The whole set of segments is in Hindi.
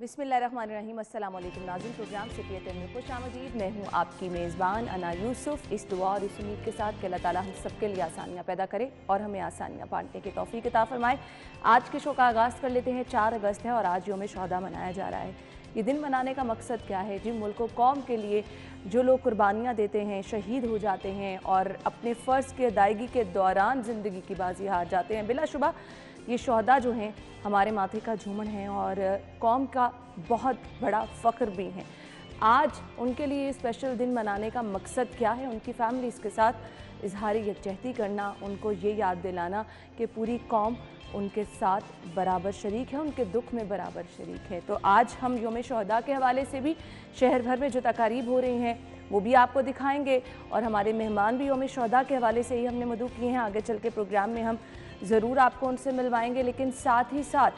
बिस्मिल्लाहिर्रहमानिर्रहीम। अस्सलाम वालेकुम नाज़रीन, प्रोग्राम सिपियत में खुश आमदीद। मैं हूँ आपकी मेज़बान अना यूसुफ। इस दुआ और इस उम्मीद के साथ कि अल्लाह ताला हम सबके लिए आसानियाँ पैदा करे और हमें आसानियाँ बांटने की तौफीक अता फरमाए। आज के शो का आगाज़ कर लेते हैं। 4 अगस्त है और आज यौम शहदा मनाया जा रहा है। ये दिन मनाने का मकसद क्या है? जी, मुल्क व कौम के लिए जो लोग कुर्बानियाँ देते हैं, शहीद हो जाते हैं और अपने फ़र्ज़ की अदायगी के दौरान ज़िंदगी की बाजी हार जाते हैं, बिलाशुबा ये शहदा जो हैं हमारे माथे का झूमन है और कौम का बहुत बड़ा फ़ख्र भी हैं। आज उनके लिए स्पेशल दिन मनाने का मकसद क्या है? उनकी फैमिलीज़ के साथ इजहार यकजहती करना, उनको ये याद दिलाना कि पूरी कौम उनके साथ बराबर शरीक है, उनके दुख में बराबर शरीक है। तो आज हम यौम शहदा के हवाले से भी शहर भर में जो तकारीब हो रही हैं वो भी आपको दिखाएंगे और हमारे मेहमान भी यौम शहदा के हवाले से ही हमने मदऊ किए हैं। आगे चल के प्रोग्राम में हम ज़रूर आपको उनसे मिलवाएंगे, लेकिन साथ ही साथ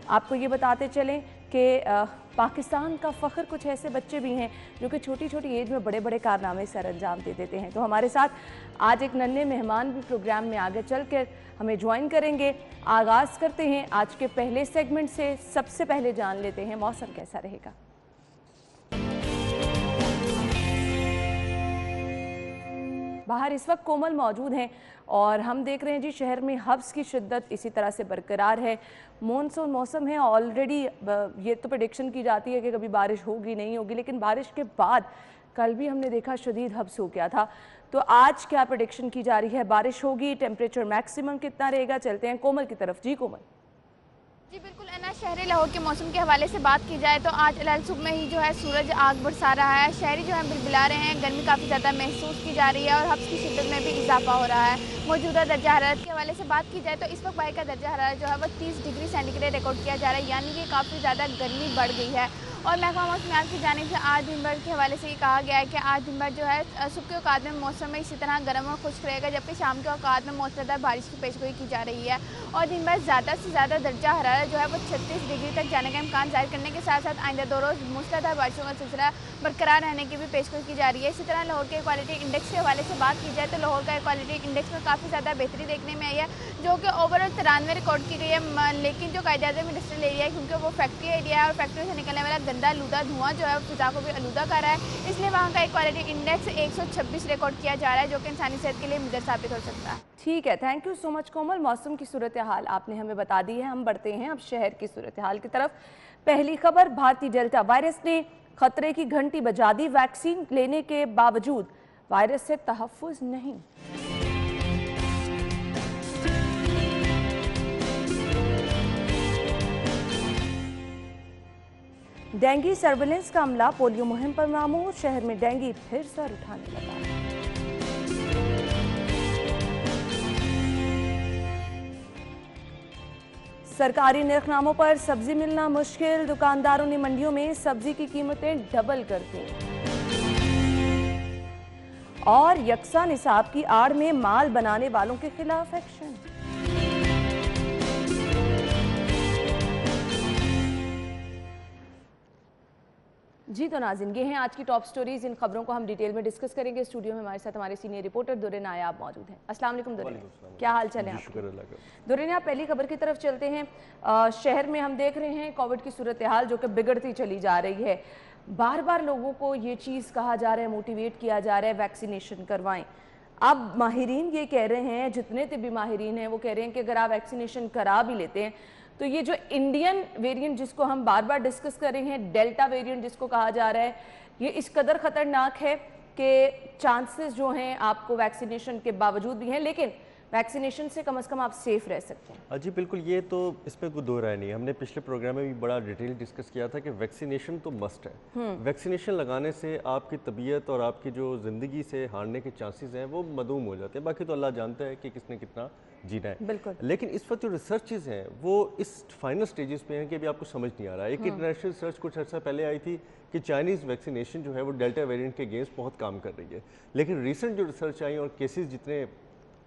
आपको ये बताते चलें कि पाकिस्तान का फ़ख्र कुछ ऐसे बच्चे भी हैं जो कि छोटी छोटी एज में बड़े बड़े कारनामे सर अंजाम दे देते हैं। तो हमारे साथ आज एक नन्हे मेहमान भी प्रोग्राम में आगे चल कर हमें ज्वाइन करेंगे। आगाज़ करते हैं आज के पहले सेगमेंट से। सबसे पहले जान लेते हैं मौसम कैसा रहेगा। बाहर इस वक्त कोमल मौजूद हैं और हम देख रहे हैं जी शहर में हब्स की शिद्दत इसी तरह से बरकरार है। मानसून मौसम है ऑलरेडी। ये तो प्रेडिक्शन की जाती है कि कभी बारिश होगी नहीं होगी, लेकिन बारिश के बाद कल भी हमने देखा शदीद हब्स हो गया था। तो आज क्या प्रेडिक्शन की जा रही है? बारिश होगी? टेम्परेचर मैक्सिमम कितना रहेगा? चलते हैं कोमल की तरफ। जी कोमल। जी बिल्कुल है ना, शहरी लाहौर के मौसम के हवाले से बात की जाए तो आज अल सुबह में ही जो है सूरज आग बरसा रहा है। शहरी जो है बिलबिला रहे हैं, गर्मी काफ़ी ज़्यादा महसूस की जा रही है और हब्स की शिद्दत में भी इजाफा हो रहा है। मौजूदा दर्जा हरारत के हवाले से बात की जाए तो इस वक्त बाहर का दर्जा हरारत जो है वो 30 डिग्री सेंटीग्रेड रिकॉर्ड किया जा रहा है, यानी कि काफ़ी ज़्यादा गर्मी बढ़ गई है। और महकमा मौसमियात की जानिब से आज दिन भर के हवाले से ये कहा गया है कि आज दिन भर जो है सुबह के औकात में मौसम में इसी तरह गर्म और खुश्क रहेगा, जबकि शाम के औकात में मौसलाधार बारिश की पेशगोई की जा रही है। और दिन भर ज़्यादा से ज़्यादा दर्जा हरारत जो है वो 36 डिग्री तक जाने का इम्कान जाहिर करने के साथ साथ आइंदा 2 रोज़ मूसलाधार बारिशों का सिलसिला बरकरार रहने की भी पेशगोई की जा रही है। इसी तरह लाहौर के क्वालिटी इंडेक्स के हवाले से बात की जाए तो लाहौर का क्वालिटी इंडेक्स में काफ़ी ज़्यादा बेहतरी देखने में आई है, जो कि ओवरऑल 93 रिकॉर्ड की गई है। लेकिन जो कायदे आज़म इंडस्ट्रियल एरिया है, क्योंकि वो फैक्ट्री एरिया है और फैक्ट्री से निकलने वाला गंदा आलूदा धुआं जो है फिजा को भी आलूदा कर रहा है, इसलिए वहाँ का क्वालिटी इंडेक्स 126 रिकॉर्ड किया जा रहा है, जो कि इंसानी सेहत के लिए मुदर साबित हो सकता है। ठीक है, थैंक यू सो मच कोमल। मौसम की सूरत हाल आपने हमें बता दी है। हम बढ़ते हैं अब शहर की सूरत हाल की तरफ। पहली खबर, भारतीय डेल्टा वायरस ने खतरे की घंटी बजा दी। वैक्सीन लेने के बावजूद वायरस से तहफ़्फ़ुज़ नहीं। डेंगू सर्विलेंस का अमला पोलियो मुहिम पर मामूर। शहर में डेंगू फिर सर उठाने लगा। सरकारी निर्खनामों पर सब्जी मिलना मुश्किल। दुकानदारों ने मंडियों में सब्जी की कीमतें डबल कर दी। और यकसा निसाब की आड़ में माल बनाने वालों के खिलाफ एक्शन। जी तो नाज़रीन, ये हैं आज की टॉप स्टोरीज। इन खबरों को हम डिटेल में डिस्कस करेंगे। स्टूडियो में हमारे साथ हमारे सीनियर रिपोर्टर दुर्रे नायाब मौजूद हैं। अस्सलाम वालेकुम दुर्रे, क्या हाल चाल है आपके? दुर्रे नायाब, पहली खबर की तरफ चलते हैं। शहर में हम देख रहे हैं कोविड की सूरत हाल जो कि बिगड़ती चली जा रही है। बार बार लोगों को ये चीज़ कहा जा रहा है, मोटिवेट किया जा रहा है वैक्सीनेशन करवाएं। अब माहिरीन ये कह रहे हैं, जितने तिब्बी माहिरीन हैं वो कह रहे हैं कि अगर आप वैक्सीनेशन करा भी लेते हैं तो ये जो इंडियन वेरिएंट जिसको हम बार बार डिस्कस कर रहे हैं, डेल्टा वेरिएंट जिसको कहा जा रहा है, ये इस कदर ख़तरनाक है कि चांसेस जो हैं आपको वैक्सीनेशन के बावजूद भी हैं, लेकिन वैक्सीनेशन से कम आप सेफ रह सकते हैं। जी बिल्कुल, ये तो इसमें कोई दो राय नहीं। हमने पिछले प्रोग्राम में भी बड़ा डिटेल डिस्कस किया था कि वैक्सीनेशन तो मस्ट है। वैक्सीनेशन लगाने से आपकी तबीयत और आपकी जो ज़िंदगी से हारने के चांसेस हैं वो मदूम हो जाते हैं। बाकी तो अल्लाह जानता है कि किसने कितना जीना है। बिल्कुल। लेकिन इस वक्त जो रिसर्चेज हैं वो इस फाइनल स्टेजेस पे हैं कि अभी आपको समझ नहीं आ रहा है। एक इंटरनेशनल रिसर्च कुछ अर्सा पहले आई थी कि चाइनीज़ वैक्सीनेशन जो है वो डेल्टा वेरिएंट के अगेंस्ट बहुत काम कर रही है, लेकिन रिसेंट जो रिसर्च आई और केसेस जितने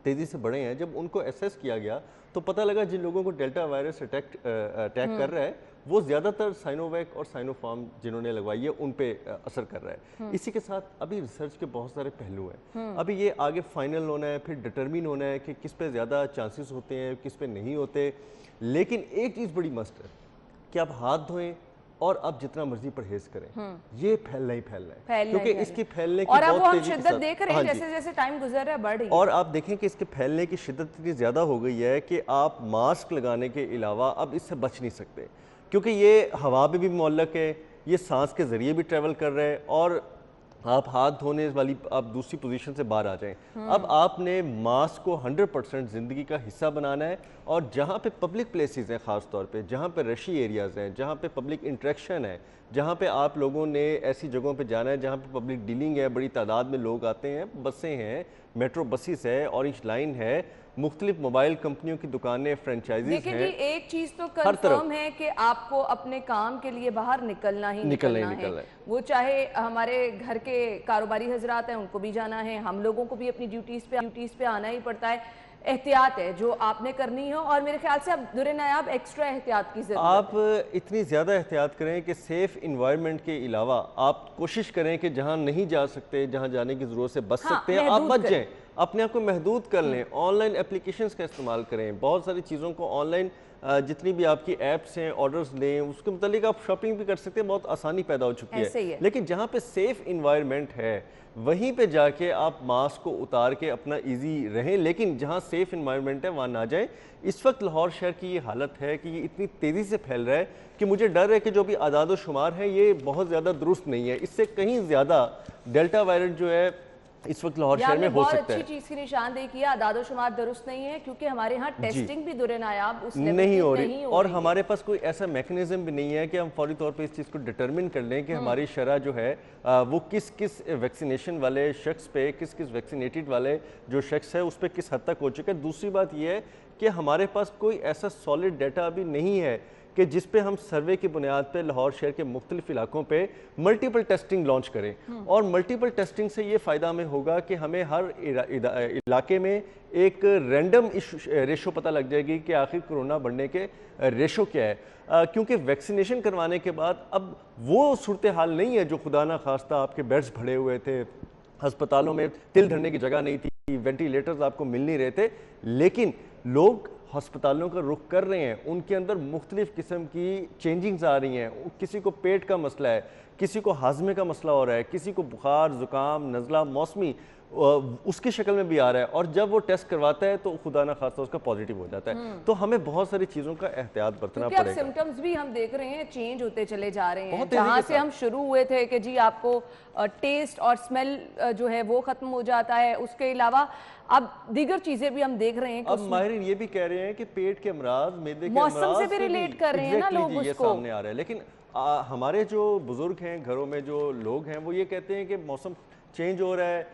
तेज़ी से बढ़े हैं, जब उनको एसेस किया गया तो पता लगा जिन लोगों को डेल्टा वायरस अटैक कर रहा है वो ज़्यादातर साइनोवैक और साइनोफार्म जिन्होंने लगवाई है उन पे असर कर रहा है। इसी के साथ अभी रिसर्च के बहुत सारे पहलू हैं। अभी ये आगे फाइनल होना है, फिर डिटरमिन होना है कि किस पे ज़्यादा चांसेस होते हैं, किस पे नहीं होते। लेकिन एक चीज़ बड़ी मस्ट है कि आप हाथ धोएं और आप जितना मर्जी परहेज करें, ये फैलना ही फैलना है, क्योंकि इसकी फैलने की और अब वो बहुत हम तेजी के शिद्दत साथ, देख रहे हैं, जैसे जैसे टाइम गुजर रहा है बढ़ रही है। और आप देखें कि इसके फैलने की शिद्दत इतनी ज़्यादा हो गई है कि आप मास्क लगाने के अलावा अब इससे बच नहीं सकते, क्योंकि ये हवा में भी मुअल्लक है, ये सांस के ज़रिए भी ट्रैवल कर रहे हैं, और आप हाथ धोने वाली आप दूसरी पोजीशन से बाहर आ जाएं। अब आपने मास्क को 100% ज़िंदगी का हिस्सा बनाना है, और जहाँ पे पब्लिक प्लेसेस हैं, ख़ास तौर पे जहाँ पे रशी एरियाज़ हैं, जहाँ पे पब्लिक इंटरेक्शन है, जहाँ पे आप लोगों ने ऐसी जगहों पे जाना है जहाँ पे पब्लिक डीलिंग है, बड़ी तादाद में लोग आते हैं, बसें हैं, मेट्रो बसेस है, ऑरेंज लाइन है, मुख्तलिफ मोबाइल कंपनियों की दुकानें, फ्रेंचाइजीज देखिए हैं। जी, एक चीज तो कंफर्म है कि आपको अपने काम के लिए बाहर निकलना ही निकलना है। वो चाहे हमारे घर के कारोबारी हजरात हैं, उनको भी जाना है, हम लोगों को भी अपनी ड्यूटीज पे आना ही पड़ता है। एहतियात है जो आपने करनी है, और मेरे ख्याल से अब दुरे नायाब एक्स्ट्रा एहतियात की जरूरत है। आप इतनी ज़्यादा एहतियात करें कि सेफ़ इन्वायरमेंट के अलावा आप कोशिश करें कि जहाँ नहीं जा सकते, जहाँ जाने की ज़रूरत से बच सकते हैं, आप बच जाएँ, अपने आप को महदूद कर लें। ऑनलाइन एप्लीकेशंस का इस्तेमाल करें, बहुत सारी चीज़ों को ऑनलाइन जितनी भी आपकी ऐप्स हैं, ऑर्डर्स लें, उसके मुतालिक आप शॉपिंग भी कर सकते हैं, बहुत आसानी पैदा हो चुकी है। लेकिन जहाँ पे सेफ़ इन्वायरमेंट है वहीं पे जाके आप मास्क को उतार के अपना इजी रहें, लेकिन जहाँ सेफ इन्वायरमेंट है वहाँ ना जाएं। इस वक्त लाहौर शहर की ये हालत है कि ये इतनी तेज़ी से फैल रहा है कि मुझे डर है कि जो भी आदाद शुमार है ये बहुत ज़्यादा दुरुस्त नहीं है, इससे कहीं ज़्यादा डेल्टा वायरस जो है इस वक्त लाहौर शहर में हो सकता है। बहुत अच्छी चीज की निशानदेही किया, आदाद शुमार दुरुस्त नहीं है, क्योंकि हमारे यहाँ टेस्टिंग भी दुरे नायाब उस लेवल नहीं हो रही, और हमारे पास कोई ऐसा मैकेनिज्म भी नहीं है कि हम फौरी तौर पे इस चीज़ को डिटरमिन कर लें कि हमारी शरह जो है वो किस किस वैक्सीनेशन वाले शख्स पे, किस किस वैक्सीनेटेड वाले जो शख्स है उस पर किस हद तक हो चुका है। दूसरी बात यह है कि हमारे पास कोई ऐसा सॉलिड डाटा अभी नहीं है कि जिस पे हम सर्वे की बुनियाद पे लाहौर शहर के मुख्तलिफ इलाकों पे मल्टीपल टेस्टिंग लॉन्च करें। और मल्टीपल टेस्टिंग से ये फ़ायदा हमें होगा कि हमें हर इलाके में एक रैंडम रेशो पता लग जाएगी कि आखिर कोरोना बढ़ने के रेशो क्या है, क्योंकि वैक्सीनेशन करवाने के बाद अब वो सूरत हाल नहीं है जो खुदा ना खास्ता आपके बेड्स भरे हुए थे, अस्पतालों में तिल धरने की जगह नहीं थी, वेंटिलेटर्स आपको मिल नहीं रहे थे, लेकिन लोग अस्पतालों का रुख कर रहे हैं, उनके अंदर मुख्तलिफ किस्म की चेंजिंग्स आ रही हैं। किसी को पेट का मसला है, किसी को हाजमे का मसला हो रहा है, किसी को बुखार, ज़ुकाम, नज़ला, मौसमी उसकी शक्ल में भी आ रहा है, और जब वो टेस्ट करवाता है तो खुदा ना खास्ता उसका पॉजिटिव हो जाता है। तो हमें बहुत सारी चीज़ों का एहतियात बरतना पड़ेगा। सिम्टम्स भी हम देख रहे हैं चेंज होते चले जा रहे हैं। जहाँ से हम शुरू हुए थे कि जी आपको टेस्ट और स्मेल जो है वो खत्म हो जाता है, उसके अलावा अब दीगर चीजें भी हम देख रहे हैं। अब माहिर ये भी कह रहे हैं कि पेट के अमराज, मैदे के मौसम से भी रिलेट कर रहे हैं ना लोग उसको, सामने आ रहा है। लेकिन हमारे जो बुजुर्ग हैं, घरों में जो लोग हैं, वो ये कहते हैं कि मौसम चेंज हो रहा है,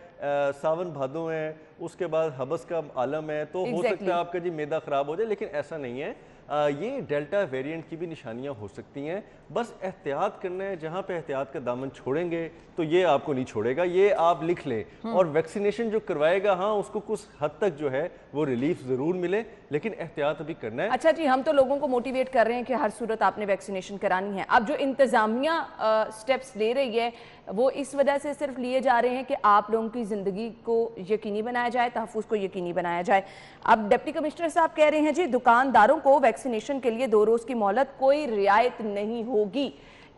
सावन भादों है, उसके बाद हबस का आलम है, तो हो सकता है आपका जी मैदा ख़राब हो जाए, लेकिन ऐसा नहीं है। ये डेल्टा वेरिएंट की भी निशानियां हो सकती हैं, बस एहतियात करना है। जहां पे एहतियात का दामन छोड़ेंगे तो ये आपको नहीं छोड़ेगा, ये आप लिख लें। और वैक्सीनेशन जो करवाएगा, हाँ उसको कुछ हद तक जो है वो रिलीफ ज़रूर मिले, लेकिन एहतियात अभी करना है। अच्छा जी, हम तो लोगों को मोटिवेट कर रहे हैं कि हर सूरत आपने वैक्सीनेशन करानी है। अब जो इंतजामिया स्टेप्स ले रही है वो इस वजह से सिर्फ लिए जा रहे हैं कि आप लोगों की ज़िंदगी को यकीनी बनाया जाए, तहफ़्फ़ुज़ को यकीनी बनाया जाए। अब डिप्टी कमिश्नर साहब कह रहे हैं जी दुकानदारों को वैक्सीनेशन के लिए 2 रोज़ की मोहलत, कोई रियायत नहीं होगी।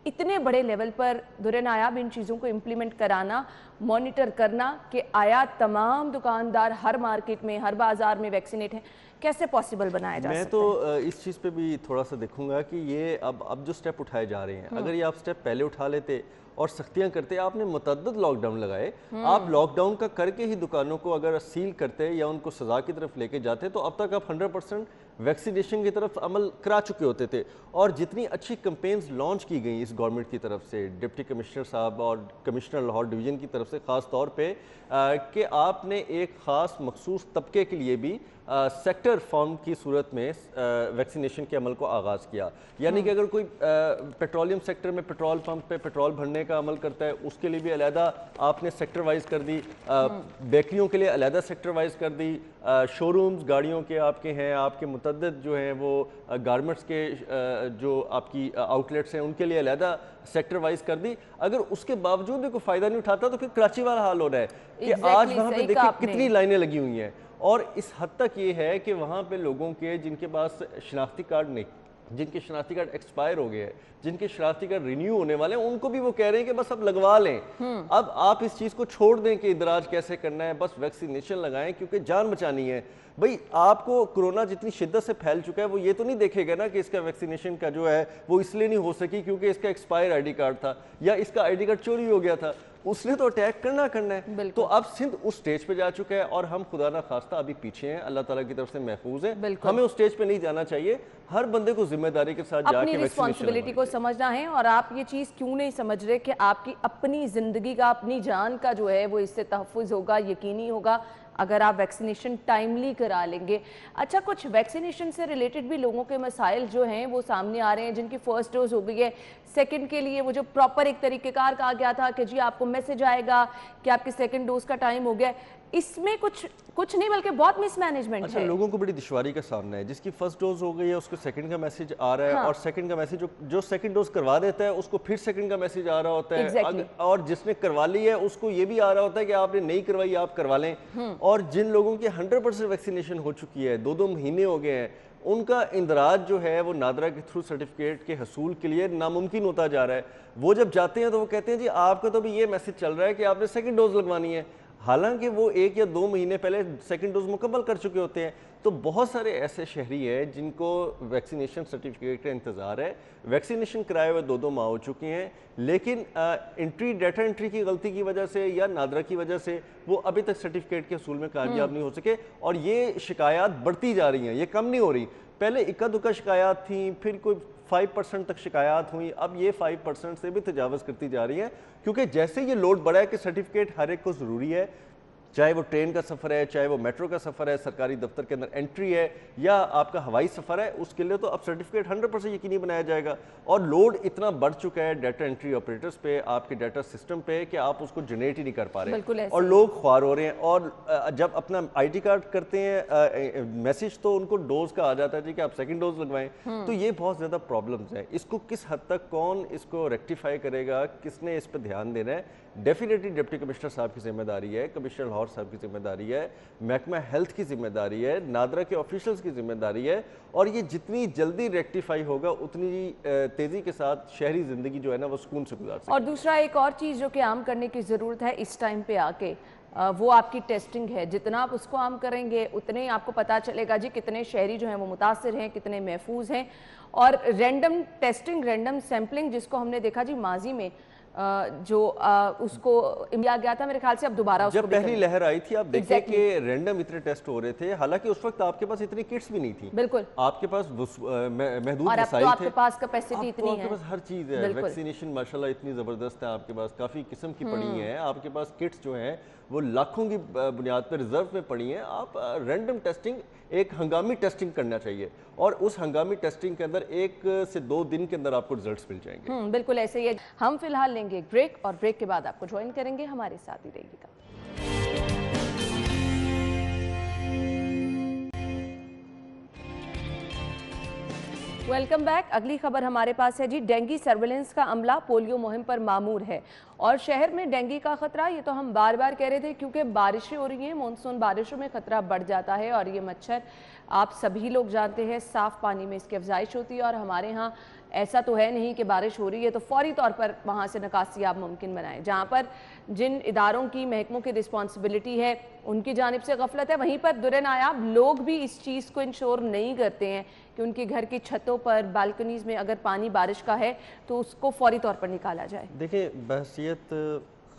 इतने बड़े लेवल पर दुरे नायाब इन चीज़ों को इम्प्लीमेंट कराना, मॉनिटर करना कि आया तमाम दुकानदार हर मार्केट में, हर बाज़ार में वैक्सीनेट हैं, कैसे पॉसिबल बनाया जा सकता है? मैं तो इस चीज़ पे भी थोड़ा सा देखूंगा कि ये अब जो स्टेप उठाए जा रहे हैं, अगर ये आप स्टेप पहले उठा लेते और सख्तियां करते, आपने मुतअद्दिद लॉकडाउन लगाए, आप लॉकडाउन का करके ही दुकानों को अगर सील करते या उनको सज़ा की तरफ लेके जाते, तो अब तक आप 100% वैक्सीनेशन की तरफ अमल करा चुके होते थे। और जितनी अच्छी कैंपेन्स लॉन्च की गई इस गवर्नमेंट की तरफ से, डिप्टी कमिश्नर साहब और कमिश्नर लाहौर डिवीज़न की तरफ से ख़ास तौर पे कि आपने एक ख़ास मखसूस तबके के लिए भी सेक्टर फॉर्म की सूरत में वैक्सीनेशन के अमल को आगाज़ किया। यानी कि अगर कोई पेट्रोलियम सेक्टर में पेट्रोल पंप पे पेट्रोल भरने का अमल करता है, उसके लिए भी अलहदा आपने सेक्टर वाइज कर दी, बेकरियों के लिए अलहदा सेक्टर वाइज कर दी, शोरूम्स गाड़ियों के आपके हैं, आपके मुतअद्दिद जो हैं वो गारमेंट्स के जो आपकी आउटलेट्स हैं उनके लिए अलहदा सेक्टर वाइज कर दी। अगर उसके बावजूद भी कोई फ़ायदा नहीं उठाता तो फिर कराची वाला हाल हो रहा है कि आज वहाँ पे देखिए कितनी लाइनें लगी हुई हैं। और इस हद तक ये है कि वहाँ पे लोगों के जिनके पास शनाख्ती कार्ड नहीं, जिनके शनाख्ती कार्ड एक्सपायर हो गए हैं, जिनके शनाख्ती कार्ड रिन्यू होने वाले हैं, उनको भी वो कह रहे हैं कि बस अब लगवा लें। अब आप इस चीज़ को छोड़ दें कि इदराज कैसे करना है, बस वैक्सीनेशन लगाएं क्योंकि जान बचानी है। भाई आपको कोरोना जितनी शिद्दत से फैल चुका है वो ये तो नहीं देखेगा ना कि इसका वैक्सीनेशन का जो है वो इसलिए नहीं हो सकी क्योंकि इसका एक्सपायर आईडी कार्ड था या इसका आईडी कार्ड चोरी हो गया था। उसने तो अटैक करना है। तो अब सिंध उस स्टेज पे जा चुका है और हम खुदा ना खास्ता अभी पीछे हैं, अल्लाह ताला की तरफ से महफूज है। हमें उस स्टेज पे नहीं जाना चाहिए। हर बंदे को जिम्मेदारी के साथ अपनी रिस्पॉन्सिबिलिटी को समझना है। और आप ये चीज़ क्यों नहीं समझ रहे कि आपकी अपनी ज़िंदगी का, अपनी जान का जो है वो इससे तहफ़्फ़ुज़ होगा, यकीनी होगा अगर आप वैक्सीनेशन टाइमली करा लेंगे। अच्छा, कुछ वैक्सीनेशन से रिलेटेड भी लोगों के मसाइल जो हैं वो सामने आ रहे हैं, जिनकी फर्स्ट डोज हो गई है, सेकंड के लिए वो जो प्रॉपर एक तरीक़ेकार कहा गया था कि जी आपको मैसेज आएगा कि आपके सेकंड डोज का टाइम हो गया, इसमें कुछ नहीं बल्कि बहुत मिसमैनेजमेंट है। लोगों को बड़ी दुश्वारी का सामना है। जिसकी फर्स्ट डोज हो गई है उसको सेकंड का मैसेज आ रहा है। और सेकंड का मैसेज जो सेकंड डोज करवा देता है उसको फिर सेकंड का मैसेज आ रहा होता है। और जिसने करवा ली है उसको ये भी आ रहा होता है कि आपने नहीं करवाई, आप करवा लें। और जिन लोगों की 100% वैक्सीनेशन हो चुकी है, 2-2 महीने हो गए हैं, उनका इंदराज जो है वो नादरा के थ्रू सर्टिफिकेट के हसूल के लिए नामुमकिन होता जा रहा है। वो जब जाते हैं तो वो कहते हैं जी आपका तो भी ये मैसेज चल रहा है कि आपने सेकंड डोज लगवानी है, हालांकि वो 1 या 2 महीने पहले सेकंड डोज मुकम्मल कर चुके होते हैं। तो बहुत सारे ऐसे शहरी हैं जिनको वैक्सीनेशन सर्टिफिकेट का इंतज़ार है, वैक्सीनेशन कराए हुए 2-2 माह हो चुके हैं, लेकिन डाटा एंट्री की गलती की वजह से या नादरा की वजह से वो अभी तक सर्टिफिकेट के हसूल में कामयाब नहीं हो सके। और ये शिकायत बढ़ती जा रही हैं, ये कम नहीं हो रही। पहले इक्का दुक्का शिकायत थी, फिर कोई 5% तक शिकायत हुई, अब ये 5% से भी तजावज़ करती जा रही है। क्योंकि जैसे ये लोड बढ़ा है कि सर्टिफिकेट हर एक को ज़रूरी है, चाहे वो ट्रेन का सफ़र है, चाहे वो मेट्रो का सफ़र है, सरकारी दफ्तर के अंदर एंट्री है या आपका हवाई सफ़र है, उसके लिए तो अब सर्टिफिकेट 100% यकीनी बनाया जाएगा। और लोड इतना बढ़ चुका है डाटा एंट्री ऑपरेटर्स पे, आपके डाटा सिस्टम पे, कि आप उसको जनरेट ही नहीं कर पा रहे और लोग ख्वार हो रहे हैं। और जब अपना ID कार्ड करते हैं मैसेज तो उनको डोज का आ जाता है जी कि आप सेकेंड डोज लगवाएं। तो ये बहुत ज़्यादा प्रॉब्लम्स हैं। इसको किस हद तक कौन इसको रेक्टिफाई करेगा, किसने इस पर ध्यान देना है? डेफिनेटली डिप्टी कमिश्नर साहब की जिम्मेदारी है, कमिश्नर लाहौर साहब की जिम्मेदारी है, महकमा हेल्थ की जिम्मेदारी है, नादरा के ऑफिशियल्स की जिम्मेदारी है। और ये जितनी जल्दी रेक्टिफाई होगा उतनी तेज़ी के साथ शहरी ज़िंदगी जो है ना वो सुकून से गुजार सके। और दूसरा एक और चीज़ जो कि आम करने की ज़रूरत है इस टाइम पे आके, वो आपकी टेस्टिंग है। जितना आप उसको आम करेंगे उतने ही आपको पता चलेगा जी कितने शहरी जो हैं वो मुतासिर हैं, कितने महफूज हैं। और रैंडम टेस्टिंग, रैंडम सैम्पलिंग जिसको हमने देखा जी माजी में उसको लिया गया था, मेरे ख्याल से अब दोबारा जब पहली लहर आई थी आप देखिए कि रैंडम इतने टेस्ट हो रहे थे, हालांकि उस वक्त आपके पास इतनी किट्स भी नहीं थी। बिल्कुल, आपके पास महदूद वसाइल थे, आपके पास कैपेसिटी इतनी है, आपके पास हर चीज़ है। वैक्सीनेशन माशाल्लाह इतनी ज़बरदस्त है, आपके पास काफ़ी किस्म की पड़ी है, आपके पास किट्स जो हैं वो लाखों की बुनियाद पर रिजर्व में पड़ी हैं। आप रैंडम टेस्टिंग, एक हंगामी टेस्टिंग करना चाहिए और उस हंगामी टेस्टिंग के अंदर 1 से 2 दिन के अंदर आपको रिजल्ट्स मिल जाएंगे। बिल्कुल ऐसे ही है। हम फिलहाल लेंगे एक ब्रेक और ब्रेक के बाद आपको ज्वाइन करेंगे, हमारे साथ ही रहिएगा। Welcome back. अगली खबर हमारे पास है जी, डेंगू सर्विलेंस का अमला पोलियो मुहिम पर मामूर है और शहर में डेंगू का खतरा, ये तो हम बार बार कह रहे थे क्योंकि बारिशें हो रही हैं, मानसून बारिशों में खतरा बढ़ जाता है। और ये मच्छर आप सभी लोग जानते हैं साफ़ पानी में इसकी अफजाइश होती है और हमारे यहाँ ऐसा तो है नहीं कि बारिश हो रही है तो फौरी तौर पर वहाँ से निकासी आप मुमकिन बनाएं। जहाँ पर जिन इदारों की, महकमों की रिस्पॉन्सिबिलिटी है उनकी जानिब से गफलत है, वहीं पर दुरनायाब लोग भी इस चीज़ को इंश्योर नहीं करते हैं कि उनके घर की छतों पर, बालकनीज़ में अगर पानी बारिश का है तो उसको फौरी तौर पर निकाला जाए। देखिए बहसियत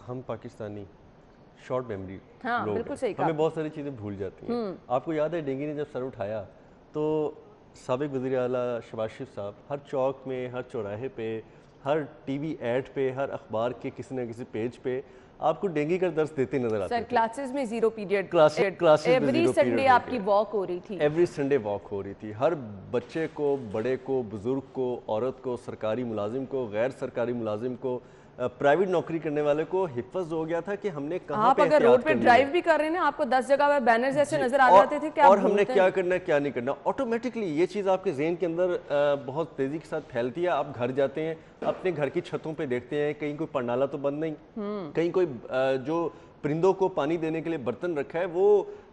हम पाकिस्तानी शॉर्ट मेमोरी हाँ, बिल्कुल सही कहा। हमें बहुत सारी चीज़ें भूल जाती हैं। आपको याद है डेंगू ने जब सर उठाया तो साबिक वज़ीर आला शहबाज शरीफ साहब हर चौक में, हर चौराहे पे, हर टीवी ऐड पे, हर अखबार के किसी न किसी पेज पे आपको डेंगू का दर्स देते नजर आते थे। सर क्लासेस में 0 पीरियड, क्लासेस एवरी संडे आपकी वॉक हो रही थी, एवरी संडे वॉक हो रही थी। हर बच्चे को, बड़े को, बुजुर्ग को, औरत को, सरकारी मुलाजिम को, गैर सरकारी मुलाजिम को, प्राइवेट नौकरी करने वाले को हिफ्ज हो गया था कि हमने कहाँ पे अगर रोड पे ड्राइव भी कर रहे हैं ना आपको 10 जगह पे बैनर्स ऐसे नजर आ जाते थे कि और हमने क्या करना है क्या नहीं करना। ऑटोमेटिकली ये चीज़ आपके जहन के अंदर बहुत तेजी के साथ फैलती है। आप घर जाते हैं, अपने घर की छतों पे देखते हैं कहीं कोई पंडाला तो बंद नहीं, कहीं कोई जो परिंदों को पानी देने के लिए बर्तन रखा है वो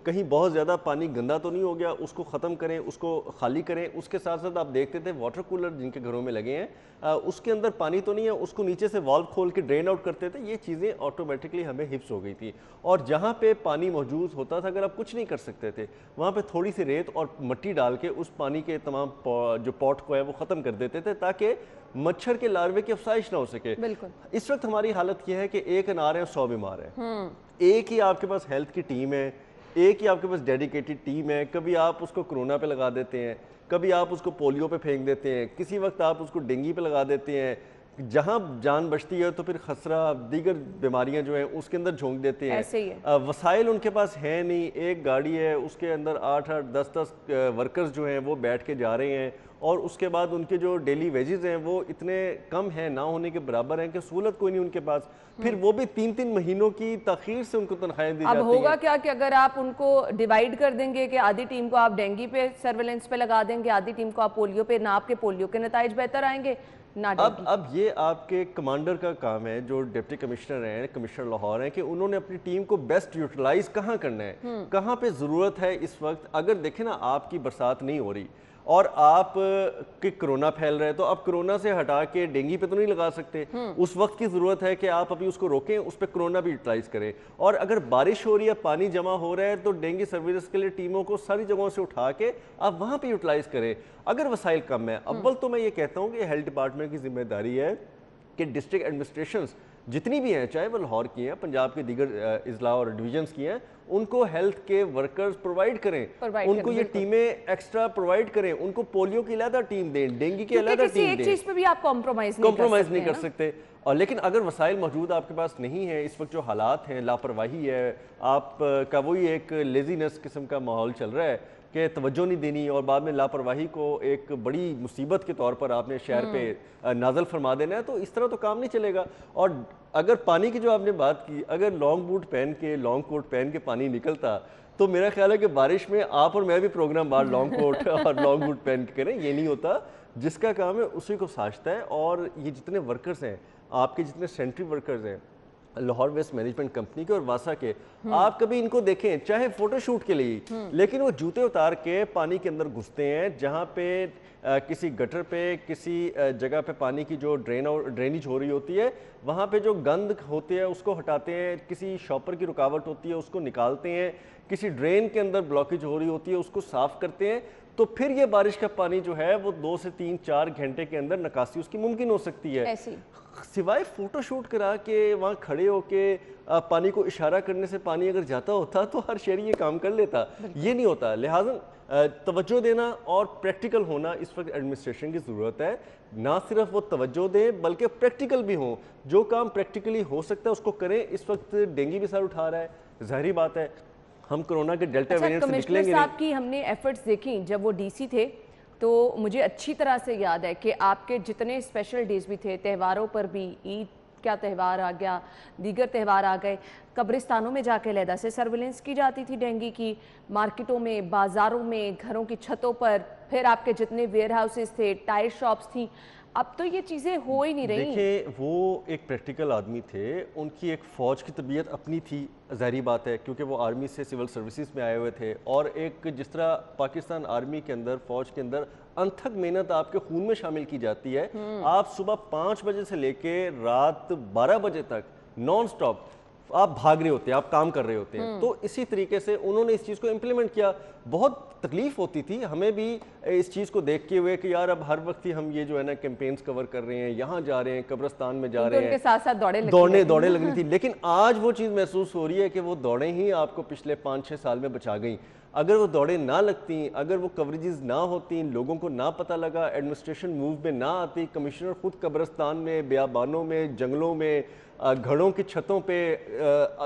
कहीं बहुत ज़्यादा पानी गंदा तो नहीं हो गया, उसको ख़त्म करें, उसको खाली करें। उसके साथ साथ आप देखते थे वाटर कूलर जिनके घरों में लगे हैं उसके अंदर पानी तो नहीं है, उसको नीचे से वाल्व खोल के ड्रेन आउट करते थे। ये चीज़ें ऑटोमेटिकली हमें हिफ्स हो गई थी। और जहाँ पे पानी मौजूद होता था, अगर आप कुछ नहीं कर सकते थे, वहाँ पे थोड़ी सी रेत और मिट्टी डाल के उस पानी के तमाम जो पॉट को है वो ख़त्म कर देते थे, ताकि मच्छर के लार्वे की अफसाइश ना हो सके। बिल्कुल। इस वक्त हमारी हालत यह है कि एक अनार है 100 बीमार है। एक ही आपके पास हेल्थ की टीम है, एक ही आपके पास डेडिकेटेड टीम है। कभी आप उसको कोरोना पे लगा देते हैं, कभी आप उसको पोलियो पे फेंक देते हैं, किसी वक्त आप उसको डेंगू पे लगा देते हैं। जहां जान बचती है तो फिर खसरा दीगर बीमारियां जो हैं उसके अंदर झोंक देते हैं। ऐसे ही है। वसाइल उनके पास है नहीं। एक गाड़ी है, उसके अंदर 8-8, 10-10 वर्कर्स जो हैं वो बैठ के जा रहे हैं, और उसके बाद उनके जो डेली वेजेस हैं वो इतने कम हैं, ना होने के बराबर हैं कि सहूलत कोई नहीं उनके पास। फिर वो भी 3-3 महीनों की ताखीर से उनको तनख्वाहें दी जाती हैं। अब होगा क्या कि अगर आप उनको डिवाइड कर देंगे कि आधी टीम को आप डेंगू पे सर्वेलेंस पे लगा देंगे, आधी टीम को आप पोलियो पे, ना आपके पोलियो के नताइज बेहतर आएंगे ना। अब ये आपके कमांडर का काम है, जो डिप्टी कमिश्नर हैं, कमिश्नर लाहौर हैं, कि उन्होंने अपनी टीम को बेस्ट यूटिलाइज कहाँ करना है, कहाँ पे ज़रूरत है इस वक्त। अगर देखें ना, आपकी बरसात नहीं हो रही और आप कि कोरोना फैल रहा है, तो आप कोरोना से हटा के डेंगू पे तो नहीं लगा सकते। उस वक्त की ज़रूरत है कि आप अभी उसको रोकें, उस पर कोरोना भी यूटिलाइज करें। और अगर बारिश हो रही है, पानी जमा हो रहा है, तो डेंगू सर्विस के लिए टीमों को सारी जगहों से उठा के आप वहाँ पे यूटिलाइज करें। अगर वसाइल कम है, अव्वल तो मैं ये कहता हूँ कि हेल्थ डिपार्टमेंट की जिम्मेदारी है कि डिस्ट्रिक्ट एडमिनिस्ट्रेशंस जितनी भी हैं, चाहे वो लाहौर की हैं, पंजाब के दीगर इजला और डिवीजन्स की हैं, उनको हेल्थ के वर्कर्स प्रोवाइड करें, उनको ये टीमें एक्स्ट्रा प्रोवाइड करें, उनको पोलियो की अलग टीम दें, डेंगू की अलग टीम दें। एक चीज पे भी आप कॉम्प्रोमाइज नहीं कर सकते। और लेकिन अगर वसाइल मौजूद आपके पास नहीं है, इस वक्त जो हालात हैं, लापरवाही है, आप का वही एक लेजीनेस किस्म का माहौल चल रहा है कि तवज्जो नहीं देनी, और बाद में लापरवाही को एक बड़ी मुसीबत के तौर पर आपने शहर पे नाजल फरमा देना है, तो इस तरह तो काम नहीं चलेगा। और अगर पानी की जो आपने बात की, अगर लॉन्ग बूट पहन के, लॉन्ग कोट पहन के पानी निकलता, तो मेरा ख्याल है कि बारिश में आप और मैं भी प्रोग्राम बाहर लॉन्ग कोट और लॉन्ग बूट पहन के करें। ये नहीं होता, जिसका काम है उसी को साझता है। और ये जितने वर्कर्स हैं, आपके जितने सेंट्री वर्कर्स हैं लाहौर वेस्ट मैनेजमेंट कंपनी के और वासा के, आप कभी इनको देखें, चाहे फोटोशूट के लिए, लेकिन वो जूते उतार के पानी के अंदर घुसते हैं। जहाँ पे किसी गटर पे, किसी जगह पे पानी की जो ड्रेनेज हो रही होती है, वहाँ पे जो गंद होती है उसको हटाते हैं, किसी शॉपर की रुकावट होती है उसको निकालते हैं, किसी ड्रेन के अंदर ब्लॉकेज हो रही होती है उसको साफ करते हैं। तो फिर ये बारिश का पानी जो है वो 2 से 3-4 घंटे के अंदर निकासी उसकी मुमकिन हो सकती है। सिवाय फोटोशूट करा के वहाँ खड़े होके पानी को इशारा करने से पानी अगर जाता होता तो हर शहरी ये काम कर लेता। ये नहीं होता। लिहाजा तवज्जो देना और प्रैक्टिकल होना इस वक्त एडमिनिस्ट्रेशन की ज़रूरत है। ना सिर्फ वो तवज्जो दें बल्कि प्रैक्टिकल भी हों। जो काम प्रैक्टिकली हो सकता है उसको करें। इस वक्त डेंगू भी सर उठा रहा है, जाहिर बात है हम कोरोना के डेल्टा वेरिएंट से निकलेंगे नहीं। साहब की हमने एफर्ट्स देखी जब वो डीसी थे, तो मुझे अच्छी तरह से याद है कि आपके जितने स्पेशल डेज भी थे, त्योहारों पर भी, ईद क्या त्यौहार आ गया, दीगर त्यौहार आ गए, कब्रिस्तानों में जाके अलहदा से सर्विलेंस की जाती थी डेंगू की, मार्केटों में, बाज़ारों में, घरों की छतों पर, फिर आपके जितने वेयर हाउसेस थे, टायर शॉप्स थी। अब तो ये चीज़ें हो ही नहीं रही। देखिए, वो एक प्रैक्टिकल आदमी थे, उनकी एक फ़ौज की तबीयत अपनी थी, ज़ाहिरी बात है, क्योंकि वो आर्मी से सिविल सर्विसेज में आए हुए थे। और एक जिस तरह पाकिस्तान आर्मी के अंदर, फ़ौज के अंदर अनथक मेहनत आपके खून में शामिल की जाती है। आप सुबह 5 बजे से लेके रात 12 बजे तक नॉन स्टॉप आप भाग रहे होते हैं, आप काम कर रहे होते हैं। तो इसी तरीके से उन्होंने इस चीज़ को इम्प्लीमेंट किया। बहुत तकलीफ होती थी हमें भी इस चीज़ को देखते हुए कि यार अब हर वक्त ही हम ये जो है ना कैंपेन्स कवर कर रहे हैं, यहाँ जा रहे हैं, कब्रिस्तान में जा रहे हैं, उनके साथ साथ दौड़े लगनी थी। लेकिन आज वो चीज़ महसूस हो रही है कि वो दौड़ें ही आपको पिछले 5-6 साल में बचा गई। अगर वो दौड़ें ना लगती, अगर वो कवरेजेस ना होती, लोगों को ना पता लगा, एडमिनिस्ट्रेशन मूव में ना आती, कमिश्नर खुद कब्रिस्तान में, बियाबानों में, जंगलों में, घरों की छतों पे,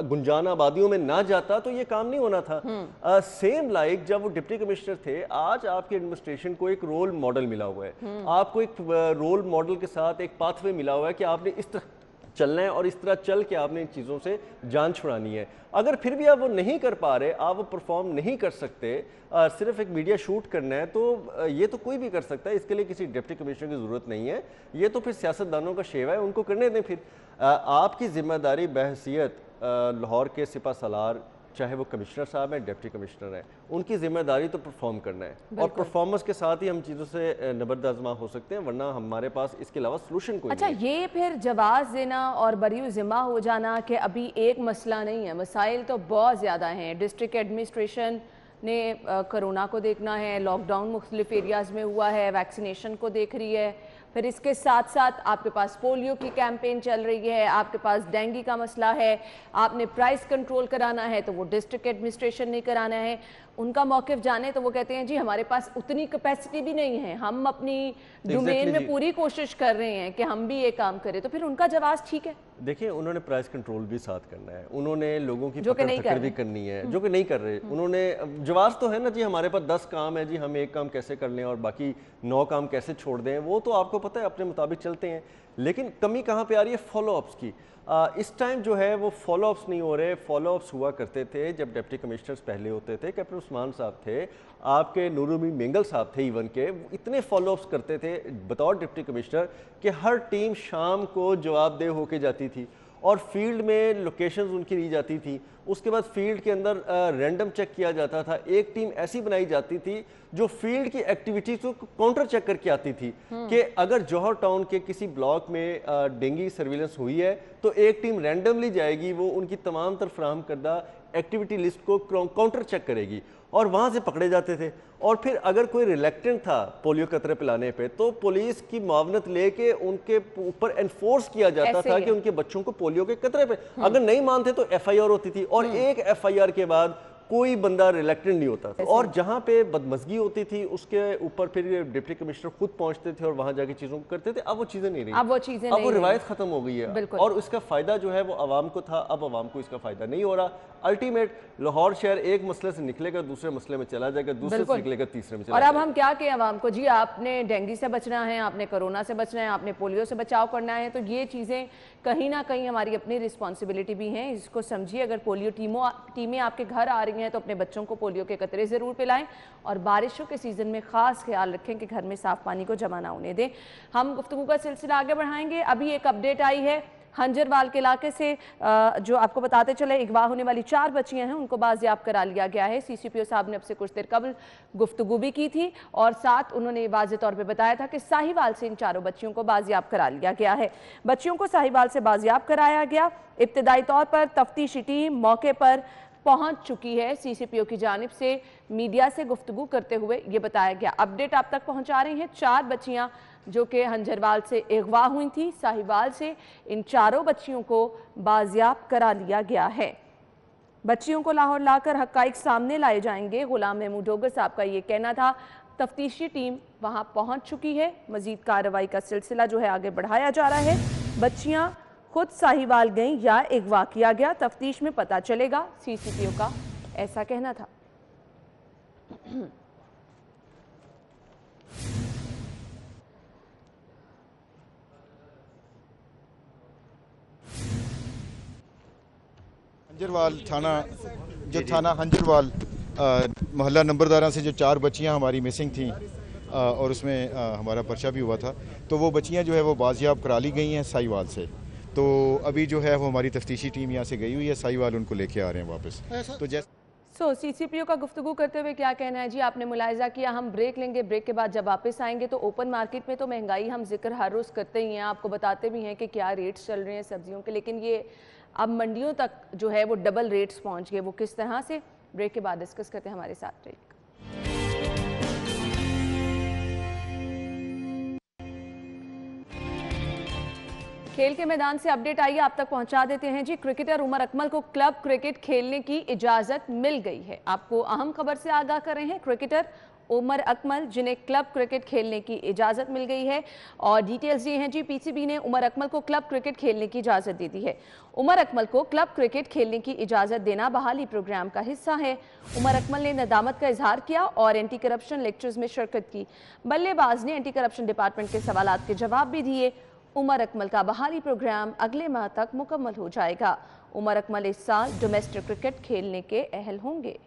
गुंजान आबादियों में ना जाता, तो ये काम नहीं होना था। सेम लाइक जब वो डिप्टी कमिश्नर थे, आज आपकी एडमिनिस्ट्रेशन को एक रोल मॉडल मिला हुआ है। आपको एक रोल मॉडल के साथ एक पाथवे मिला हुआ है कि आपने इस तरह चलना है और इस तरह चल के आपने इन चीज़ों से जान छुड़ानी है। अगर फिर भी आप वो नहीं कर पा रहे, आप वो परफॉर्म नहीं कर सकते, सिर्फ एक मीडिया शूट करना है, तो ये तो कोई भी कर सकता है। इसके लिए किसी डिप्टी कमिश्नर की ज़रूरत नहीं है। ये तो फिर सियासतदानों का शेवा है, उनको करने दें। फिर आपकी जिम्मेदारी बहैसियत लाहौर के सिपा सलार चाहे वो कमिश्नर साहब हैं, डिप्टी कमिश्नर हैं, उनकी जिम्मेदारी तो परफॉर्म करना है और परफॉर्मेंस के साथ ही हम चीज़ों से नबर्द आजमा हो सकते हैं, वरना हमारे पास इसके अलावा सोल्यूशन कोई अच्छा, नहीं है। ये फिर जवाब देना और बरी ज़िम्मा हो जाना कि अभी एक मसला नहीं है, मसाइल तो बहुत ज़्यादा हैं। डिस्ट्रिक्ट एडमिनिस्ट्रेशन ने कोरोना को देखना है, लॉकडाउन मुख्तलिफ एरियाज़ में हुआ है, वैक्सीनेशन को देख रही है, फिर इसके साथ साथ आपके पास पोलियो की कैंपेन चल रही है, आपके पास डेंगू का मसला है, आपने प्राइस कंट्रोल कराना है तो वो डिस्ट्रिक्ट एडमिनिस्ट्रेशन ने कराना है। उनका मौक़िफ़ जाने तो वो कहते हैं जी हमारे पास उतनी कैपेसिटी भी नहीं है, हम अपनी डोमेन में पूरी कोशिश कर रहे हैं कि हम भी ये काम करें, तो फिर उनका जवाब ठीक है। देखिए, उन्होंने प्राइस कंट्रोल भी साथ करना है, उन्होंने लोगों की पकड़ भी करनी है, जो कि नहीं कर रहे। उन्होंने जवाब तो है ना जी, हमारे पास 10 काम है जी, हम एक काम कैसे कर लें और बाकी 9 काम कैसे छोड़ दें, वो तो आपको पता है, अपने मुताबिक चलते हैं। लेकिन कमी कहाँ पे आ रही है? फॉलोअप्स की। इस टाइम जो है वो फॉलोअप्स नहीं हो रहे। फॉलोअप्स हुआ करते थे जब डिप्टी कमिश्नर्स पहले होते थे, कैप्टन उस्मान साहब थे, आपके नूरुल मेंगल साहब थे इवन के, इतने फॉलोअप्स करते थे बतौर डिप्टी कमिश्नर कि हर टीम शाम को जवाबदेह होके जाती थी और फील्ड में लोकेशंस उनकी ली जाती थी। उसके बाद फील्ड के अंदर रैंडम चेक किया जाता था। एक टीम ऐसी बनाई जाती थी जो फील्ड की एक्टिविटीज को काउंटर चेक करके आती थी कि अगर जौहर टाउन के किसी ब्लॉक में डेंगू सर्विलेंस हुई है तो एक टीम रैंडमली जाएगी, वो उनकी तमाम तर फराहम करदा एक्टिविटी लिस्ट को काउंटर चेक करेगी और वहाँ से पकड़े जाते थे। और फिर अगर कोई रिलेक्टेंट था पोलियो कतरे पिलाने पे तो पुलिस की मावनत लेके उनके ऊपर एनफोर्स किया जाता था कि उनके बच्चों को पोलियो के कतरे पे, अगर नहीं मानते तो एफआईआर होती थी और एक एफआईआर के बाद कोई बंदा रिलेक्टेंट नहीं होता था। और जहां पे बदमजगी होती थी उसके ऊपर फिर डिप्टी कमिश्नर खुद पहुंचते थे और वहां जाके चीजों को करते थे। अब वो चीजें नहीं रही, अब वो रिवायत खत्म हो गई है और इसका फायदा जो है वो आवाम को था, अब आवाम को इसका फायदा नहीं हो रहा। अल्टीमेट लाहौर शहर एक मसले से निकलेगा दूसरे मसले में चला जाएगा, दूसरे से निकलेगा तीसरे में चला जाएगा। और अब हम क्या कहें आवाम को, जी आपने डेंगू से बचना है, आपने कोरोना से बचना है, आपने पोलियो से बचाव करना है, तो ये चीज़ें कहीं ना कहीं हमारी अपनी रिस्पॉन्सिबिलिटी भी हैं। इसको समझिए, अगर पोलियो टीमें आपके घर आ रही हैं तो अपने बच्चों को पोलियो के कतरे ज़रूर पिलाएं और बारिशों के सीज़न में ख़ास ख्याल रखें कि घर में साफ़ पानी को जमा ना होने दें। हम गुफ्तगू का सिलसिला आगे बढ़ाएंगे। अभी एक अपडेट आई है हंजरवाल के इलाके से, जो आपको बताते चले, अगवा होने वाली 4 बच्चियां हैं, उनको बाजियाब करा लिया गया है। सीसीपीओ साहब ने अब से कुछ देर कबल गुफ्तगू भी की थी और साथ उन्होंने वाज़ेह तौर पे बताया था कि साहिवाल से इन 4 बच्चियों को बाजियाब करा लिया गया है। बच्चियों को साहिवाल से बाजियाब कराया गया। इब्तदाई तौर पर तफ्तीशी टीम मौके पर पहुंच चुकी है। सीसीपीओ की जानिब से मीडिया से गुफ्तगू करते हुए ये बताया गया। अपडेट आप तक पहुंचा रही हैं। 4 बच्चियां जो कि हंजरवाल से अगवा हुई थी, साहिवाल से इन 4 बच्चियों को बाजियाब करा लिया गया है। बच्चियों को लाहौर लाकर हक़ाइक़ सामने लाए जाएंगे, गुलाम महमूद डोगर साहब का ये कहना था। तफ्तीशी टीम वहां पहुंच चुकी है। मजीद कार्रवाई का सिलसिला जो है आगे बढ़ाया जा रहा है। बच्चियां खुद साहिवाल गईं या अगवा किया गया, तफ्तीश में पता चलेगा, सीसीपीओ का ऐसा कहना था। हंजरवाल थाना, जो थाना हंजरवाल मोहल्ला नंबरदारा से जो 4 बच्चियां हमारी मिसिंग थीं और उसमें हमारा पर्चा भी हुआ था, तो वो बच्चियां जो है वो बाजियाब करा ली गई हैं साहिवाल से। तो अभी जो है वो हमारी तफ्तीशी टीम यहाँ से गई हुई है, साहिवाल उनको लेके आ रहे हैं वापस। तो जैसे सीसीपीओ का गुफ्तगू करते हुए क्या कहना है जी? आपने मुलाहिजा किया। हम ब्रेक लेंगे, ब्रेक के बाद जब वापस आएंगे तो ओपन मार्केट में तो महंगाई हम जिक्र हर रोज़ करते ही हैं, आपको बताते भी हैं कि क्या रेट्स चल रहे हैं सब्जियों के, लेकिन ये अब मंडियों तक जो है वो डबल रेट्स पहुंच गए। वो किस तरह से, ब्रेक के बाद डिस्कस करते हैं। हमारे साथ रहिए। खेल के मैदान से अपडेट आई है, आप तक पहुंचा देते हैं जी। क्रिकेटर उमर अकमल को क्लब क्रिकेट खेलने की इजाजत मिल गई है। आपको अहम खबर से आगाह कर रहे हैं। क्रिकेटर उमर अकमल जिन्हें क्लब क्रिकेट खेलने की इजाज़त मिल गई है और डिटेल्स ये हैं जी। पीसीबी ने उमर अकमल को क्लब क्रिकेट खेलने की इजाज़त दे दी है। उमर अकमल को क्लब क्रिकेट खेलने की इजाज़त देना बहाली प्रोग्राम का हिस्सा है। उमर अकमल ने नदामत का इजहार किया और एंटी करप्शन लेक्चर्स में शिरकत की। बल्लेबाज ने एंटी करप्शन डिपार्टमेंट के सवालात के जवाब भी दिए। उमर अकमल का बहाली प्रोग्राम अगले माह तक मुकम्मल हो जाएगा। उमर अकमल इस साल डोमेस्टिक क्रिकेट खेलने के अहल होंगे।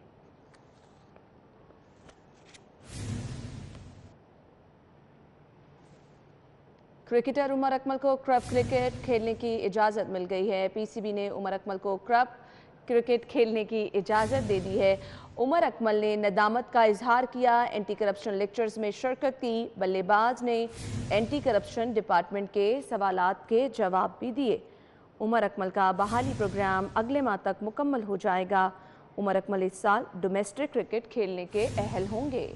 क्रिकेटर उमर अकमल को क्लब क्रिकेट खेलने की इजाज़त मिल गई है। पीसीबी ने उमर अकमल को क्लब क्रिकेट खेलने की इजाज़त दे दी है। उमर अकमल ने नदामत का इजहार किया, एंटी करप्शन लेक्चर्स में शिरकत की। बल्लेबाज ने एंटी करप्शन डिपार्टमेंट के सवालात के जवाब भी दिए। उमर अकमल का बहाली प्रोग्राम अगले माह तक मुकम्मल हो जाएगा। उमर अकमल इस साल डोमेस्टिक क्रिकेट खेलने के अहल होंगे।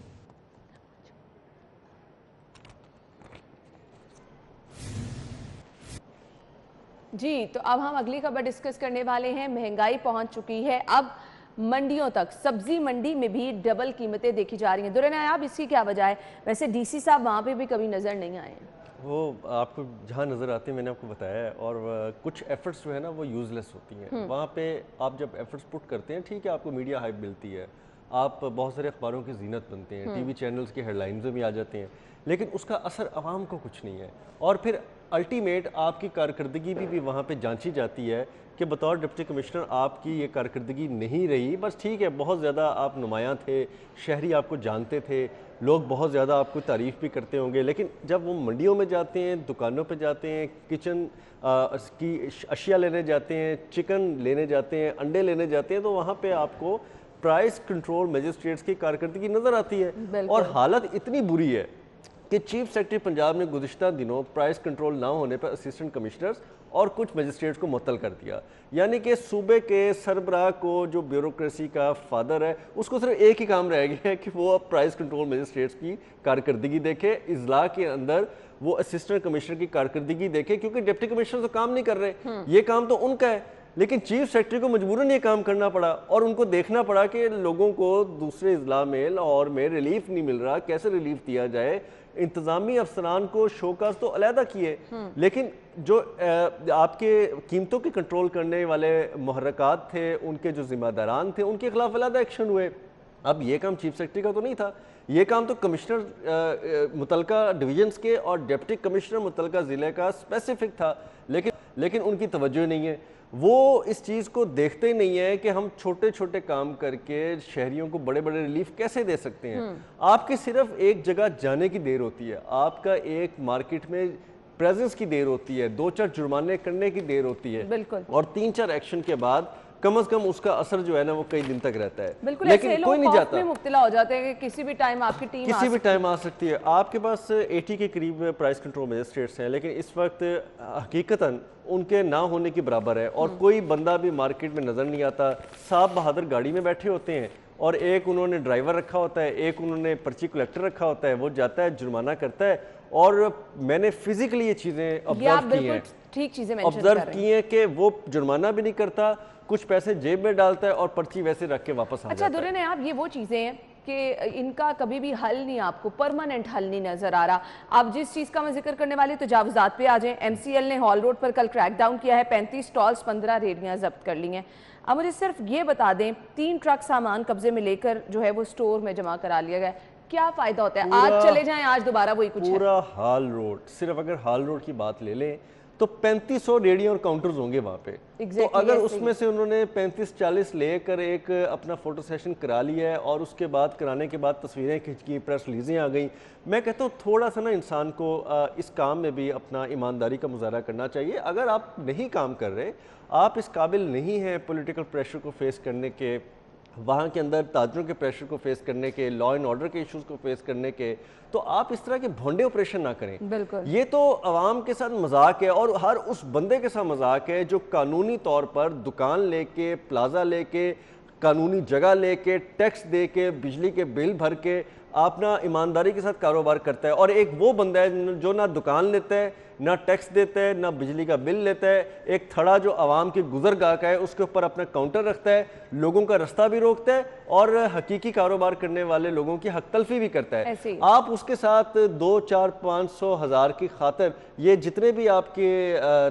जी, तो अब हम अगली खबर डिस्कस करने वाले हैं। महंगाई पहुंच चुकी है अब मंडियों तक। सब्जी मंडी में भी डबल कीमतें देखी जा रही हैं। दुर्रे नायाब, इसकी क्या वजह है? वैसे डीसी साहब वहाँ पे भी कभी नज़र नहीं आए हैं। वो आपको जहाँ नज़र आते हैं मैंने आपको बताया है, और कुछ एफर्ट्स जो है ना वो यूज़लेस होती हैं। वहाँ पे आप जब एफर्ट्स पुट करते हैं, ठीक है, आपको मीडिया हाइप मिलती है, आप बहुत सारे अखबारों की जीनत बनते हैं, टीवी चैनल्स की हेडलाइंस में भी आ जाते हैं, लेकिन उसका असर आवाम को कुछ नहीं है। और फिर अल्टीमेट आपकी कारकर्दगी भी वहाँ पे जांची जाती है कि बतौर डिप्टी कमिश्नर आपकी ये कारकर्दगी नहीं रही। बस ठीक है, बहुत ज़्यादा आप नुमायाँ थे, शहरी आपको जानते थे, लोग बहुत ज़्यादा आपको तारीफ़ भी करते होंगे, लेकिन जब वो मंडियों में जाते हैं, दुकानों पे जाते हैं, किचन की अशिया लेने जाते हैं, चिकन लेने जाते हैं, अंडे लेने जाते हैं, तो वहाँ पे आपको प्राइस कंट्रोल मजिस्ट्रेट्स की कारकर्दगी नज़र आती है। और हालत इतनी बुरी है कि चीफ सेक्रेटरी पंजाब ने गुज़िश्ता दिनों प्राइस कंट्रोल ना होने पर असिस्टेंट कमिश्नर्स और कुछ मजिस्ट्रेट्स को मुअत्तल कर दिया। यानी कि सूबे के सरबराह को, जो ब्यूरोक्रेसी का फादर है, उसको सिर्फ एक ही काम रह गया है कि वो अब प्राइस कंट्रोल मजिस्ट्रेट्स की कारकर्दगी देखे, इजला के अंदर वो असिस्टेंट कमिश्नर की कारकर्दगी देखे, क्योंकि डिप्टी कमिश्नर तो काम नहीं कर रहे, ये काम तो उनका है। लेकिन चीफ सेक्रेटरी को मजबूरन ये काम करना पड़ा और उनको देखना पड़ा कि लोगों को दूसरे इजला में, लाहौर में रिलीफ नहीं मिल रहा, कैसे रिलीफ दिया जाए। इंतजामी अफसरान को शोकास तो अलहदा किए, लेकिन जो आपके कीमतों की कंट्रोल करने वाले मुहर्रकात थे, उनके जो जिम्मेदारान थे, उनके खिलाफ अलहदा एक्शन हुए। अब ये काम चीफ सेक्रेटरी का तो नहीं था, ये काम तो कमिश्नर मुतलका डिवीजन्स के और डिप्टी कमिश्नर मुतलका ज़िले का स्पेसिफिक था, लेकिन उनकी तवज्जो नहीं है। वो इस चीज़ को देखते ही नहीं है कि हम छोटे छोटे काम करके शहरियों को बड़े बड़े रिलीफ कैसे दे सकते हैं। आपकी सिर्फ एक जगह जाने की देर होती है, आपका एक मार्केट में प्रेजेंस की देर होती है, 2-4 जुर्माने करने की देर होती है, बिल्कुल, और 3-4 एक्शन के बाद कम से कम उसका असर जो है ना वो कई दिन तक रहता है। बिल्कुल, लेकिन कोई नहीं जाता, में मुब्तला हो जाते हैं कि किसी भी टाइम आपकी टीम किसी भी टाइम आ सकती है। आपके पास 80 के करीब प्राइस कंट्रोल मजिस्ट्रेट्स हैं, लेकिन इस वक्त हकीकतन उनके ना होने के बराबर है, और कोई बंदा भी मार्केट में नज़र नहीं आता। साहब बहादुर गाड़ी में बैठे होते हैं और एक उन्होंने ड्राइवर रखा होता है, एक उन्होंने पर्ची कलेक्टर रखा होता है, वो जाता है जुर्माना करता है। और मैंने फिजिकली ये चीज़ें ऑब्जर्व की हैं, ठीक चीज़ें ऑब्जर्व की हैं कि वो जुर्माना भी नहीं करता, कुछ पैसे जेब में डालता है और पर्ची वैसे रख के वापस आ जाता है। दुर्रे नायाब, ये वो चीज़ें हैं कि इनका कभी भी हल नहीं, आपको परमानेंट हल नहीं नजर आ रहा। आप जिस चीज़ का मैं जिक्र करने वाली तजावुजात पे आ जाएं। MCL ने हॉल रोड पर कल क्रैकडाउन किया है, 35 स्टॉल्स, 15 रेहड़ियाँ जब्त कर ली हैं। अब मुझे सिर्फ ये बता दें, 3 ट्रक सामान कब्जे में लेकर जो है वो स्टोर में जमा करा लिया गया, क्या फायदा होता है? आज चले जाएं, आज दोबारा वही कुछ है। पूरा हाल रोड, सिर्फ अगर हाल रोड की बात ले लें तो 3500 रेडियो और काउंटर्स होंगे वहाँ पे। तो अगर उसमें से उन्होंने 35-40 लेकर एक अपना फोटो सेशन करा लिया है और उसके बाद कराने के बाद तस्वीरें खींच की, प्रेस रिलीजें आ गई, मैं कहता हूँ थोड़ा सा ना इंसान को इस काम में भी अपना ईमानदारी का मुजाहरा करना चाहिए। अगर आप नहीं काम कर रहे, आप इस काबिल नहीं हैं पॉलिटिकल प्रेशर को फेस करने के, वहाँ के अंदर ताजरों के प्रेशर को फेस करने के, लॉ एंड ऑर्डर के इश्यूज को फेस करने के, तो आप इस तरह के भोंडे ऑपरेशन ना करें। बिल्कुल, ये तो अवाम के साथ मजाक है, और हर उस बंदे के साथ मजाक है जो कानूनी तौर पर दुकान लेके, प्लाजा लेके, कानूनी जगह लेके, टैक्स दे के, बिजली के बिल भर के अपना ईमानदारी के साथ कारोबार करता है, और एक वो बंदा है जो ना दुकान लेता है, ना टैक्स देता है, ना बिजली का बिल लेता है, एक थड़ा जो आवाम के गुजरगाह का है उसके ऊपर अपना काउंटर रखता है, लोगों का रास्ता भी रोकता है और हकीकी कारोबार करने वाले लोगों की हक तलफी भी करता है। आप उसके साथ 2, 4, 500, 1000 की खातिर ये जितने भी आपके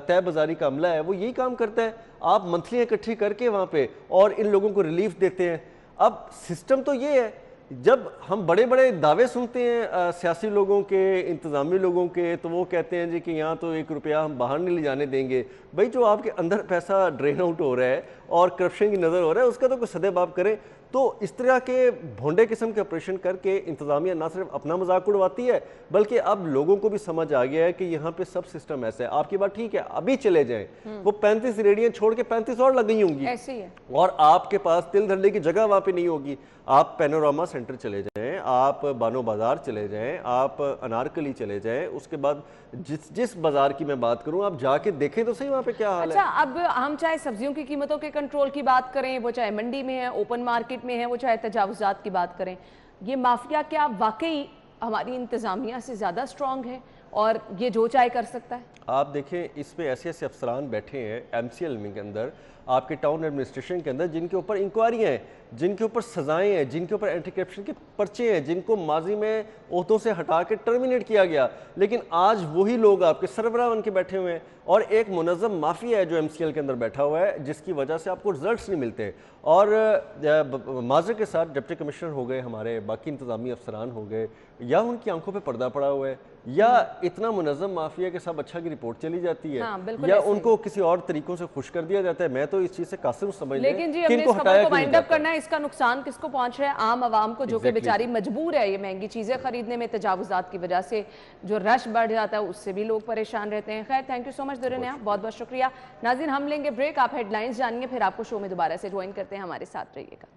तय बाजारी का अमला है वो यही काम करता है। आप मंथली इकट्ठी करके वहाँ पे और इन लोगों को रिलीफ देते हैं। अब सिस्टम तो ये है, जब हम बड़े बड़े दावे सुनते हैं सियासी लोगों के, इंतज़ामी लोगों के, तो वो कहते हैं जी कि यहाँ तो 1 रुपया हम बाहर नहीं ले जाने देंगे। भाई जो आपके अंदर पैसा ड्रेन आउट हो रहा है और करप्शन की नज़र हो रहा है, उसका तो कुछ सदेबाब करें। तो इस तरह के भोंडे किस्म के ऑपरेशन करके इंतज़ामिया ना सिर्फ अपना मजाक उड़वाती है, बल्कि अब लोगों को भी समझ आ गया है कि यहाँ पे सब सिस्टम ऐसा है। आपकी बात ठीक है, अभी चले जाएं, वो 35 रेडियाँ छोड़ के 35 और लग गई होंगी, ऐसे ही है। और आपके पास तिल धरने की जगह वहाँ पे नहीं होगी। आप पैनोरामा सेंटर चले जाएं, आप बानो बाजार चले जाएं, आप अनारकली चले जाएं, उसके बाद जिस बाजार की मैं बात करूं आप जाके देखें तो सही वहाँ पे क्या हाल अच्छा, है। अब हम चाहे सब्जियों की कीमतों के कंट्रोल की बात करें, वो चाहे मंडी में है, ओपन मार्केट में है, वो चाहे तजावुजात की बात करें, ये माफिया क्या वाकई हमारी इंतजामिया से ज़्यादा स्ट्रॉन्ग है और ये जो चाहे कर सकता है? आप देखें, इस पे ऐसे ऐसे अफसरान बैठे हैं MCL के अंदर, आपके टाउन एडमिनिस्ट्रेशन के अंदर, जिनके ऊपर इंक्वायरियाँ हैं, जिनके ऊपर सजाएं हैं, जिनके ऊपर एंटी करप्शन के पर्चे हैं, जिनको माजी में ओहदों से हटा के टर्मिनेट किया गया, लेकिन आज वही लोग आपके सरबराह बन के बैठे हुए हैं। और एक मुनज़्ज़म माफिया है जो MCL के अंदर बैठा हुआ है, जिसकी वजह से आपको रिजल्ट्स नहीं मिलते। और माजर के साथ डिप्टी कमिश्नर हो गए, हमारे बाकी इंतजामी अफसरान हो गए, या उनकी आंखों पे पर्दा पड़ा हुआ है, या इतना मुनज़्ज़म माफिया के साथ अच्छा की रिपोर्ट चली जाती है, हाँ, या उनको किसी और तरीकों से खुश कर दिया जाता है। मैं तो इस चीज़ से कासिर समझ लें, लेकिन जी, हमने इस खबर को वाइंड अप करना है, इसका नुकसान किसको पहुंच रहा है? आम आवाम को, जो कि बेचारी मजबूर है ये महंगी चीजें खरीदने में। तजावुजात की वजह से जो रश बढ़ जाता है उससे भी लोग परेशान रहते हैं। खैर, थैंक यू सो मच दुर्निया, बहुत बहुत शुक्रिया। नाज़रीन, हम लेंगे ब्रेक, आप हेडलाइंस जानिए, फिर आपको शो में दोबारा से ज्वाइन करते हैं, हमारे साथ रहिएगा।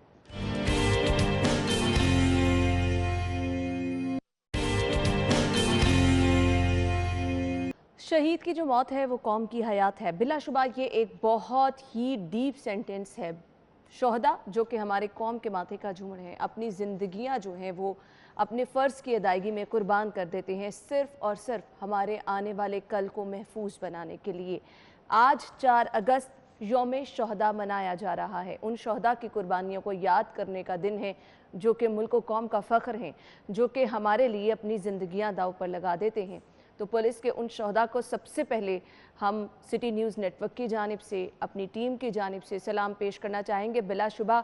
शहीद की जो मौत है वो कौम की हयात है, बिलाशुबा ये एक बहुत ही डीप सेंटेंस है। शोहदा जो कि हमारे कौम के माथे का झूमर है, अपनी ज़िंदगियां जो हैं वो अपने फ़र्ज़ की अदायगी में कुर्बान कर देते हैं, सिर्फ़ और सिर्फ हमारे आने वाले कल को महफूज बनाने के लिए। आज 4 अगस्त यौम शोहदा मनाया जा रहा है। उन शोहदा की कुर्बानियों को याद करने का दिन है, जो कि मुल्क व कौम का फ़ख्र हैं, जो कि हमारे लिए अपनी ज़िंदगियाँ दाव पर लगा देते हैं। तो पुलिस के उन शोहदा को सबसे पहले हम सिटी न्यूज़ नेटवर्क की जानिब से, अपनी टीम की जानिब से सलाम पेश करना चाहेंगे। बिलाशुबा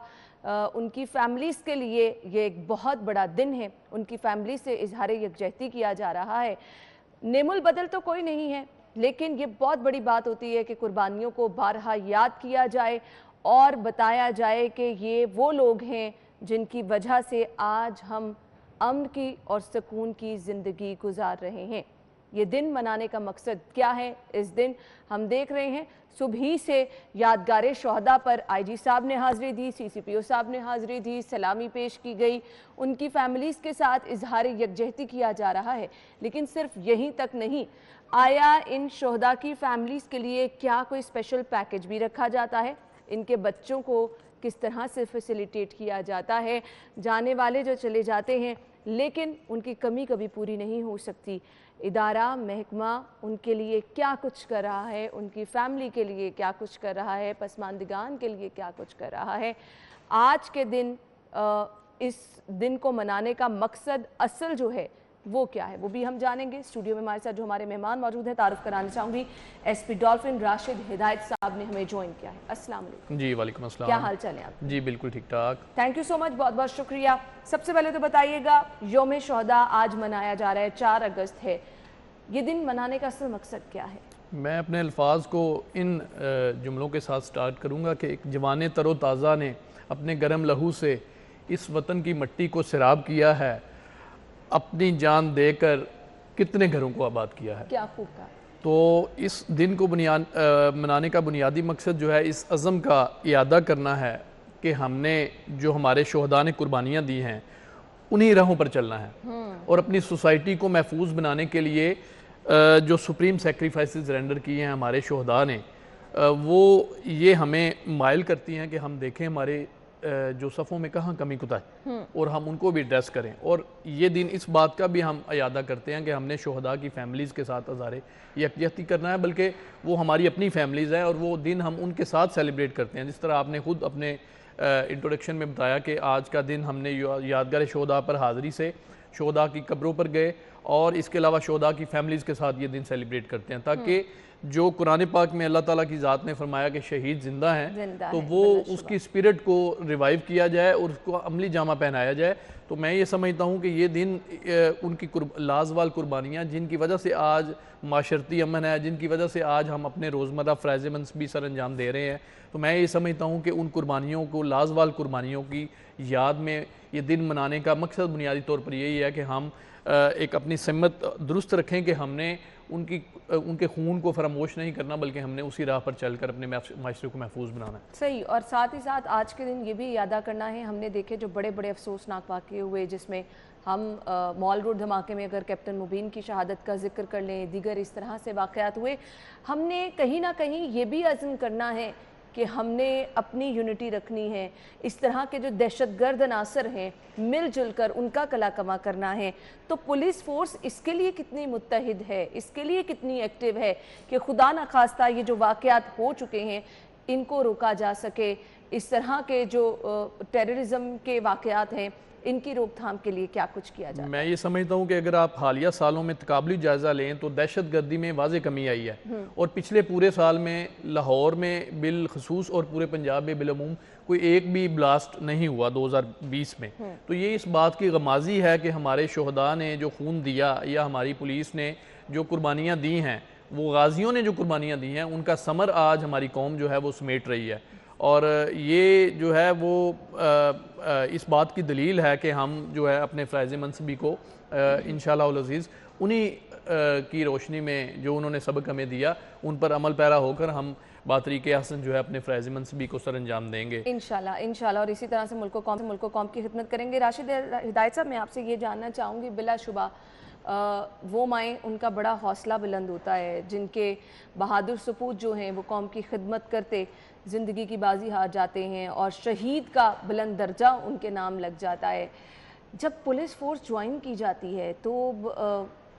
उनकी फैमिलीज़ के लिए ये एक बहुत बड़ा दिन है, उनकी फैमिली से इजहार यकजहती किया जा रहा है। नेमुल बदल तो कोई नहीं है, लेकिन ये बहुत बड़ी बात होती है कि कुर्बानियों को बारहा याद किया जाए और बताया जाए कि ये वो लोग हैं जिनकी वजह से आज हम अमन की और सुकून की ज़िंदगी गुजार रहे हैं। ये दिन मनाने का मकसद क्या है? इस दिन हम देख रहे हैं सुबह से यादगार शोहदा पर IG साहब ने हाज़िरी दी, CCPO साहब ने हाज़िरी दी, सलामी पेश की गई, उनकी फैमिलीज़ के साथ इजहार यकजहती किया जा रहा है। लेकिन सिर्फ यहीं तक नहीं, आया इन शोहदा की फैमिलीज़ के लिए क्या कोई स्पेशल पैकेज भी रखा जाता है? इनके बच्चों को किस तरह से फैसिलिटेट किया जाता है? जाने वाले जो चले जाते हैं, लेकिन उनकी कमी कभी पूरी नहीं हो सकती। इदारा, महकमा उनके लिए क्या कुछ कर रहा है, उनकी फैमिली के लिए क्या कुछ कर रहा है, पसमानदिगान के लिए क्या कुछ कर रहा है। आज के दिन इस दिन को मनाने का मकसद असल जो है वो क्या है, वो भी हम जानेंगे। स्टूडियो में हमारे साथ जो हमारे मेहमान मौजूद हैं, तारुफ कराना चाहूँगी, SP डॉल्फिन राशिद हिदायत साहब ने हमें ज्वाइन किया है। अस्सलाम वालेकुम। जी वालेकुम अस्सलाम। क्या हाल चाल है आप? जी बिल्कुल ठीक ठाक। थैंक यू सो मच, बहुत बहुत शुक्रिया। सबसे पहले तो बताइएगा, यौम शोहदा आज मनाया जा रहा है, 4 अगस्त है, ये दिन मनाने का असल मकसद क्या है? मैं अपने अल्फाज को इन जुमलों के साथ स्टार्ट करूँगा कि एक जवान तरोताज़ा ने अपने गर्म लहू से इस वतन की मिट्टी को सैराब किया है, अपनी जान देकर कितने घरों को आबाद किया है। क्या खूब कहा। तो इस दिन को मनाने का बुनियादी मकसद जो है इस अज़म का इयादा करना है कि हमने जो हमारे शोहदा ने कुर्बानियाँ दी हैं उन्हीं राहों पर चलना है और अपनी सोसाइटी को महफूज बनाने के लिए जो सुप्रीम सेक्रीफाइसेस रेंडर किए हैं हमारे शोहदा ने, वो ये हमें माइल करती हैं कि हम देखें हमारे जो सफ़ों में कहाँ कमी कुताही और हम उनको भी एड्रेस करें। और ये दिन इस बात का भी हम इयादा करते हैं कि हमने शोहदा की फैमिलीज़ के साथ हज़ारे यकजहती करना है, बल्कि वो हमारी अपनी फैमिलीज़ है और वो दिन हम उनके साथ सेलिब्रेट करते हैं। जिस तरह आपने खुद अपने इंट्रोडक्शन में बताया कि आज का दिन हमने यादगार शोहदा पर हाज़िरी से शोहदा की कब्रों पर गए और इसके अलावा शोहदा की फैमिलीज़ के साथ ये दिन सेलिब्रेट करते हैं, ताकि जो कुरान पाक में अल्लाह ताला की ज़ात ने फरमाया कि शहीद जिंदा हैं, जिंदा तो है, वो बिल्कुल उसकी स्पिरिट को रिवाइव किया जाए और उसको अमली जामा पहनाया जाए। तो मैं ये समझता हूँ कि ये दिन उनकी लाजवाल कुर्बानियाँ, जिनकी वजह से आज माशरती अमन है, जिनकी वजह से आज हम अपने रोज़मर्रा फ़राइज़ मंस भी सर अंजाम दे रहे हैं, तो मैं ये समझता हूँ कि उन कुर्बानियों को, लाजवाल कुर्बानियों की याद में ये दिन मनाने का मकसद बुनियादी तौर पर यही है कि हम एक अपनी सम्मत दुरुस्त रखें कि हमने उनके खून को फरामोश नहीं करना, बल्कि हमने उसी राह पर चलकर अपने माशरे को महफूज बनाना है। सही, और साथ ही साथ आज के दिन ये भी यादा करना है, हमने देखे जो बड़े बड़े अफसोसनाक वाक़े हुए, जिसमें हम मॉल रोड धमाके में अगर कैप्टन मुबीन की शहादत का जिक्र कर लें, दीगर इस तरह से वाक़यात हुए, हमने कहीं ना कहीं ये भी अज़्म करना है कि हमने अपनी यूनिटी रखनी है। इस तरह के जो दहशतगर्द अनासर हैं, मिलजुल कर उनका कला कमा करना है। तो पुलिस फोर्स इसके लिए कितनी मुत्तहिद है, इसके लिए कितनी एक्टिव है कि खुदा न खास्ता ये जो वाक़यात हो चुके हैं इनको रोका जा सके। इस तरह के जो टेररिज्म के वाक़यात हैं इनकी रोकथाम के लिए क्या कुछ किया जाए? मैं ये समझता हूँ कि अगर आप हालिया सालों में तकाबली जायज़ा लें तो दहशत गर्दी में वाज़े कमी आई है, और पिछले पूरे साल में लाहौर में बिलखसूस और पूरे पंजाब में बिलअमूम कोई एक भी ब्लास्ट नहीं हुआ 2020 में। तो ये इस बात की गमाजी है कि हमारे शोहदा ने जो खून दिया या हमारी पुलिस ने जो कुर्बानियाँ दी हैं, वो गाजियों ने जो कुर्बानियाँ दी हैं, उनका समर आज हमारी कौम जो है वो समेट रही है। और ये जो है वो इस बात की दलील है कि हम जो है अपने फ़राइज़ मनसबी को इंशाअल्लाह अज़ीज़ उन्हीं की रोशनी में जो उन्होंने सबक हमें दिया उन पर अमल पैरा होकर हम बातरीक़े हसन जो है अपने फ़राइज़ मनसबी को सर अंजाम देंगे इंशाल्लाह इंशाल्लाह। और इसी तरह से मुल्क कौम की खिदमत करेंगे। राशिद हिदायत साहब, मैं आपसे ये जानना चाहूँगी, बिलाशुबा वो माएँ, उनका बड़ा हौसला बुलंद होता है जिनके बहादुर सपूत जो हैं वो कौम की खिदमत करते ज़िंदगी की बाजी हार जाते हैं और शहीद का बुलंद दर्जा उनके नाम लग जाता है। जब पुलिस फोर्स ज्वाइन की जाती है तो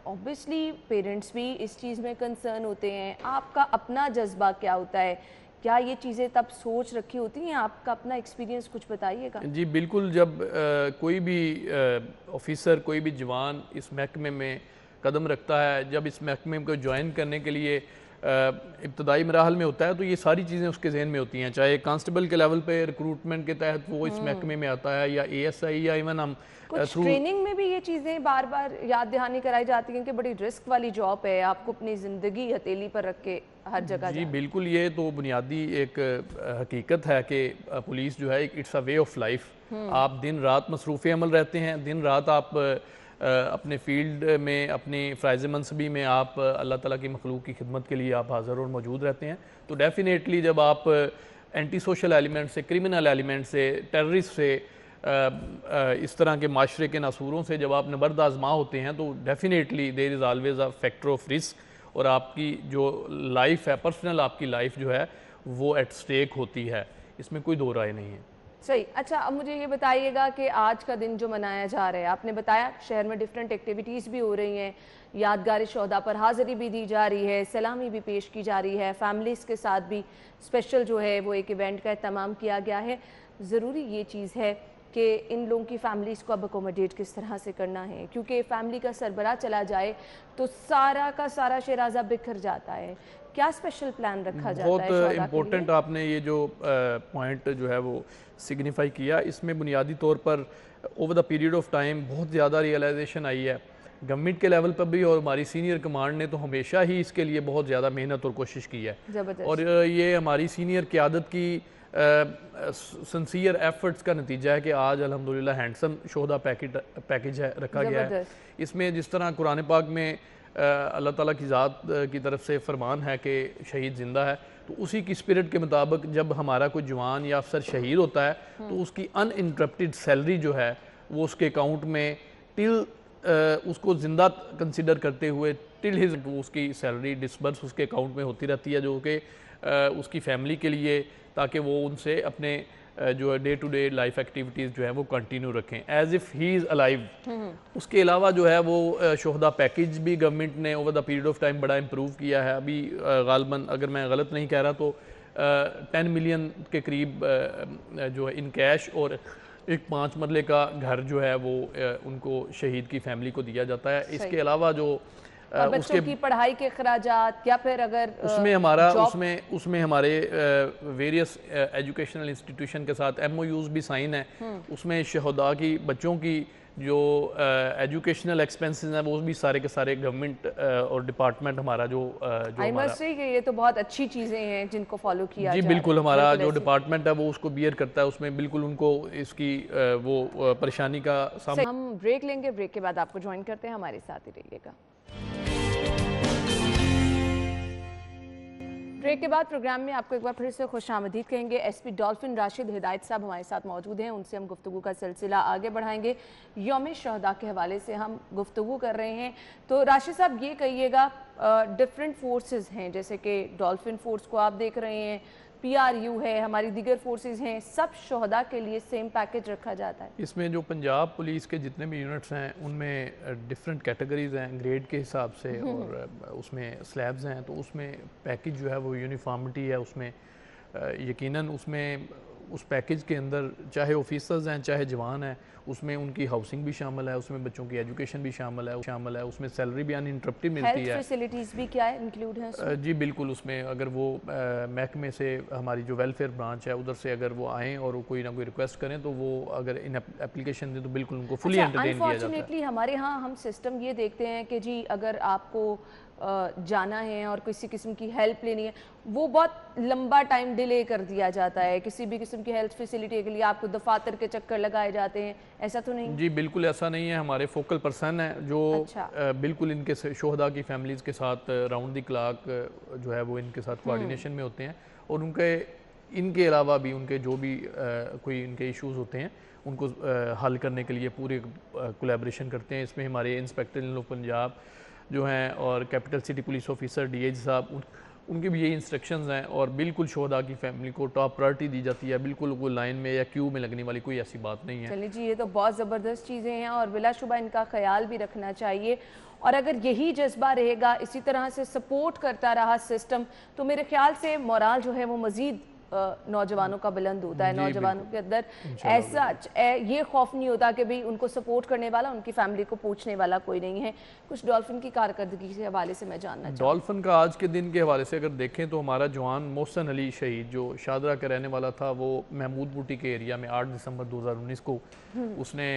ऑब्वियसली पेरेंट्स भी इस चीज़ में कंसर्न होते हैं। आपका अपना जज्बा क्या होता है? क्या ये चीज़ें तब सोच रखी होती हैं? आपका अपना एक्सपीरियंस कुछ बताइएगा। जी बिल्कुल, जब कोई भी ऑफिसर, कोई भी जवान इस महकमे में कदम रखता है, जब इस महकमे को ज्वाइन करने के लिए इब्तदाई मराहल में होता है, तो ये सारी चीज़ें उसके जहन में होती हैं। चाहे कांस्टेबल के लेवल पे रिक्रूटमेंट के तहत वो इस महकमे में आता है, या ASI, या इवन हम कुछ ट्रेनिंग में भी ये चीज़ें बार बार याद दहानी कराई जाती हैं कि बड़ी रिस्क वाली जॉब है, आपको अपनी ज़िंदगी हथेली पर रख के हर जगह। जी बिल्कुल, ये तो बुनियादी एक हकीकत है कि पुलिस जो है it's a way of life. आप दिन रात मसरूफ़ अमल रहते हैं, दिन रात आप अपने फील्ड में, अपनी फ़राइज़ मनसबी में आप अल्लाह ताला की मखलूक की खिदमत के लिए आप हाज़िर और मौजूद रहते हैं। तो डेफ़िनेटली जब आप एंटी सोशल एलिमेंट से, क्रिमिनल एलिमेंट से, टेररिस्ट से, इस तरह के माशरे के नासूरों से जब आप नबर्द आज़मा होते हैं, तो definitely there is always a factor of risk, और आपकी जो लाइफ है, पर्सनल आपकी लाइफ जो है वो एट स्टेक होती है, इसमें कोई दो राय नहीं है। सही। अच्छा, अब मुझे ये बताइएगा कि आज का दिन जो मनाया जा रहा है, आपने बताया शहर में डिफरेंट एक्टिविटीज़ भी हो रही हैं, यादगार शोहदा पर हाज़िरी भी दी जा रही है, सलामी भी पेश की जा रही है, फैमिलीज़ के साथ भी स्पेशल जो है वो एक इवेंट का एहतमाम किया गया है। ज़रूरी ये चीज़ है कि इन लोगों की फैमिलीज़ को अब अकोमोडेट किस तरह से करना है, क्योंकि फैमिली का सरबराह चला जाए तो सारा का सारा शहराजा बिखर जाता है। क्या स्पेशल प्लान रखा जाता है? बहुत इम्पोर्टेंट आपने ये जो पॉइंट जो है वो सिग्निफाई किया। इसमें बुनियादी तौर पर over the period of time बहुत ज़्यादा रियलाइजेशन आई है गवर्नमेंट के लेवल पर भी, और हमारी सीनियर कमांड ने तो हमेशा ही इसके लिए बहुत ज़्यादा मेहनत और कोशिश की है। और ये हमारी सीनियर क़यादत की सिंसियर एफर्ट्स का नतीजा है कि आज अल्हम्दुलिल्लाह हैंडसम शोहदा पैकेज है रखा गया है। इसमें जिस तरह कुरान पाक में अल्लाह ताला की ज़ात की तरफ से फरमान है कि शहीद ज़िंदा है, तो उसी की स्पिरिट के मुताबिक जब हमारा कोई जवान या अफसर शहीद होता है तो उसकी अनइंटरप्टेड सैलरी जो है वो उसके अकाउंट में टिल उसको ज़िंदा कंसिडर करते हुए टिल हिज उसकी सैलरी डिसबर्स उसके अकाउंट में होती रहती है, जो कि उसकी फैमिली के लिए, ताकि वो उनसे अपने जो है day to day life activities जो है वो कंटिन्यू रखें as if he is alive. उसके अलावा जो है वो शोहदा पैकेज भी गवर्नमेंट ने over the period of time बड़ा इम्प्रूव किया है। अभी गालबन अगर मैं गलत नहीं कह रहा तो 10 मिलियन के करीब जो है इन कैश और एक 5 मरले का घर जो है वो उनको शहीद की फैमिली को दिया जाता है। इसके अलावा जो और बच्चों की पढ़ाई के खराजात या फिर अगर उसमें हमारा उसमें हमारे वेरियस एजुकेशनल इंस्टीट्यूशन के साथ MOUs भी साइन है। उसमें शहदा की बच्चों की जो एजुकेशनल एक्सपेंसेस हैं वो भी सारे के सारे गवर्नमेंट और डिपार्टमेंट हमारा जो ये तो बहुत अच्छी चीज़ें हैं जिनको फॉलो किया जी बिल्कुल हमारा जो डिपार्टमेंट है वो उसको बियर करता है, उसमें बिल्कुल उनको इसकी वो परेशानी का सामना। हम ब्रेक लेंगे, ब्रेक के बाद आपको ज्वाइन करते हैं, हमारे साथ ही रहिएगा। ब्रेक के बाद प्रोग्राम में आपको एक बार फिर से खुशामदीद कहेंगे। SP डॉल्फिन राशिद हिदायत साहब हमारे साथ मौजूद हैं, उनसे हम गुफ्तगू का सिलसिला आगे बढ़ाएंगे। यौम शहदा के हवाले से हम गुफ्तगू कर रहे हैं। तो राशिद साहब ये कहिएगा, डिफरेंट फोर्सेस हैं, जैसे कि डॉल्फिन फोर्स को आप देख रहे हैं, PRU है, हमारी दीगर फोर्सेस हैं, सब शहदा के लिए सेम पैकेज रखा जाता है? इसमें जो पंजाब पुलिस के जितने भी यूनिट्स हैं उनमें डिफरेंट कैटेगरीज हैं ग्रेड के हिसाब से, और उसमें स्लैब्स हैं, तो उसमें पैकेज जो है वो यूनिफॉर्मिटी है। उसमें यकीनन उसमें उस पैकेज के अंदर चाहे ऑफिसर्स हैं चाहे जवान हैं, उसमें उनकी हाउसिंग भी शामिल है, उसमें बच्चों की एजुकेशन भी शामिल है, उसमें सैलरी भी अनइंटरप्टेड मिलती है। फैसिलिटीज़ भी क्या है इंक्लूड है उसमें? जी बिल्कुल, उसमें अगर वो महकमे से हमारी जो वेलफेयर ब्रांच है उधर से अगर वो आएँ और कोई ना कोई रिक्वेस्ट करें तो वो अगर इन एप्लीकेशन दें तो बिल्कुल उनको फुली एंटरटेन किया जाता है। अनफॉर्चुनेटली हमारे यहाँ हम सिस्टम ये देखते हैं कि जी अगर आपको जाना है और किसी किस्म की हेल्प लेनी है, वो बहुत लंबा टाइम डिले कर दिया जाता है। किसी भी किस्म की हेल्थ फैसिलिटी के लिए आपको दफातर के चक्कर लगाए जाते हैं, ऐसा तो नहीं? जी बिल्कुल ऐसा नहीं है। हमारे फोकल पर्सन है जो बिल्कुल इनके शोहदा की फैमिलीज़ के साथ राउंड द क्लॉक जो है वो इनके साथ कोऑर्डिनेशन में होते हैं, और इनके अलावा भी उनके जो भी कोई इनके इश्यूज़ होते हैं उनको हल करने के लिए पूरे कोलैबोरेशन करते हैं। इसमें हमारे इंस्पेक्टर जनरल ऑफ पंजाब जो हैं और capital city police officer DIG साहब, उनके भी यही इंस्ट्रक्शंस हैं, और बिल्कुल शोहदा की फैमिली को टॉप प्रायोरिटी दी जाती है। बिल्कुल कोई लाइन में या क्यू में लगने वाली कोई ऐसी बात नहीं है। चलिए जी, ये तो बहुत ज़बरदस्त चीज़ें हैं और बिलाशुबा इनका ख्याल भी रखना चाहिए। और अगर यही जज्बा रहेगा, इसी तरह से सपोर्ट करता रहा सिस्टम, तो मेरे ख्याल से मोराल जो है वो मज़ीद नौजवानों का बुलंद होता है। नौजवानों के अंदर ऐसा ये खौफ नहीं होता कि भाई उनको सपोर्ट करने वाला, उनकी फैमिली को पूछने वाला कोई नहीं है। कुछ डॉल्फिन की कारकर्दगी के हवाले से मैं जानना चाहूँ। डॉल्फिन का आज के दिन के हवाले से अगर देखें तो हमारा जवान मोहसन अली शहीद जो शादरा का रहने वाला था, वो महमूद बूटी के एरिया में 8 दिसंबर 2019 को उसने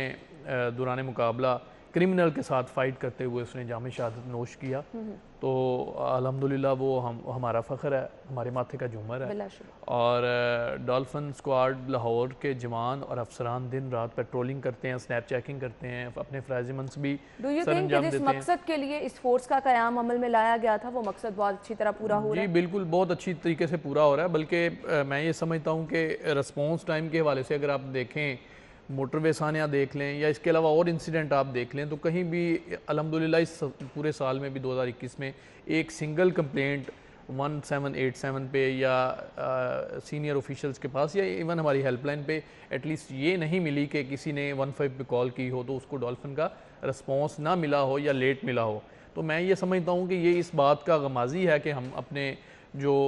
दौरान मुकाबला क्रिमिनल के साथ फाइट करते हुए उसने जाम शहादत नोश किया। तो अल्हम्दुलिल्लाह वो हमारा फ़ख्र है, हमारे माथे का झूमर है। और डॉल्फिन स्क्वाड लाहौर के जवान और अफसरान दिन रात पेट्रोलिंग करते हैं, स्नैप चेकिंग करते हैं, अपने फ़राइज़ मंस भी सरअंजाम देते हैं। मकसद के लिए इस फोर्स का क़याम अमल में लाया गया था, वो मकसद बहुत अच्छी तरह पूरा हो रहा है? जी बिल्कुल, बहुत अच्छी तरीके से पूरा हो रहा है। बल्कि मैं ये समझता हूँ कि रिस्पॉन्स टाइम के हवाले से अगर आप देखें, मोटरवे सानिया देख लें या इसके अलावा और इंसिडेंट आप देख लें, तो कहीं भी अल्हम्दुलिल्लाह इस पूरे साल में भी 2021 में एक सिंगल कंप्लेंट 1787 पे या सीनियर ऑफिशियल्स के पास या इवन हमारी हेल्पलाइन पे एटलीस्ट ये नहीं मिली कि किसी ने 15 पे कॉल की हो तो उसको डॉल्फिन का रिस्पॉन्स ना मिला हो या लेट मिला हो। तो मैं ये समझता हूँ कि ये इस बात का गमाजी है कि हम अपने जो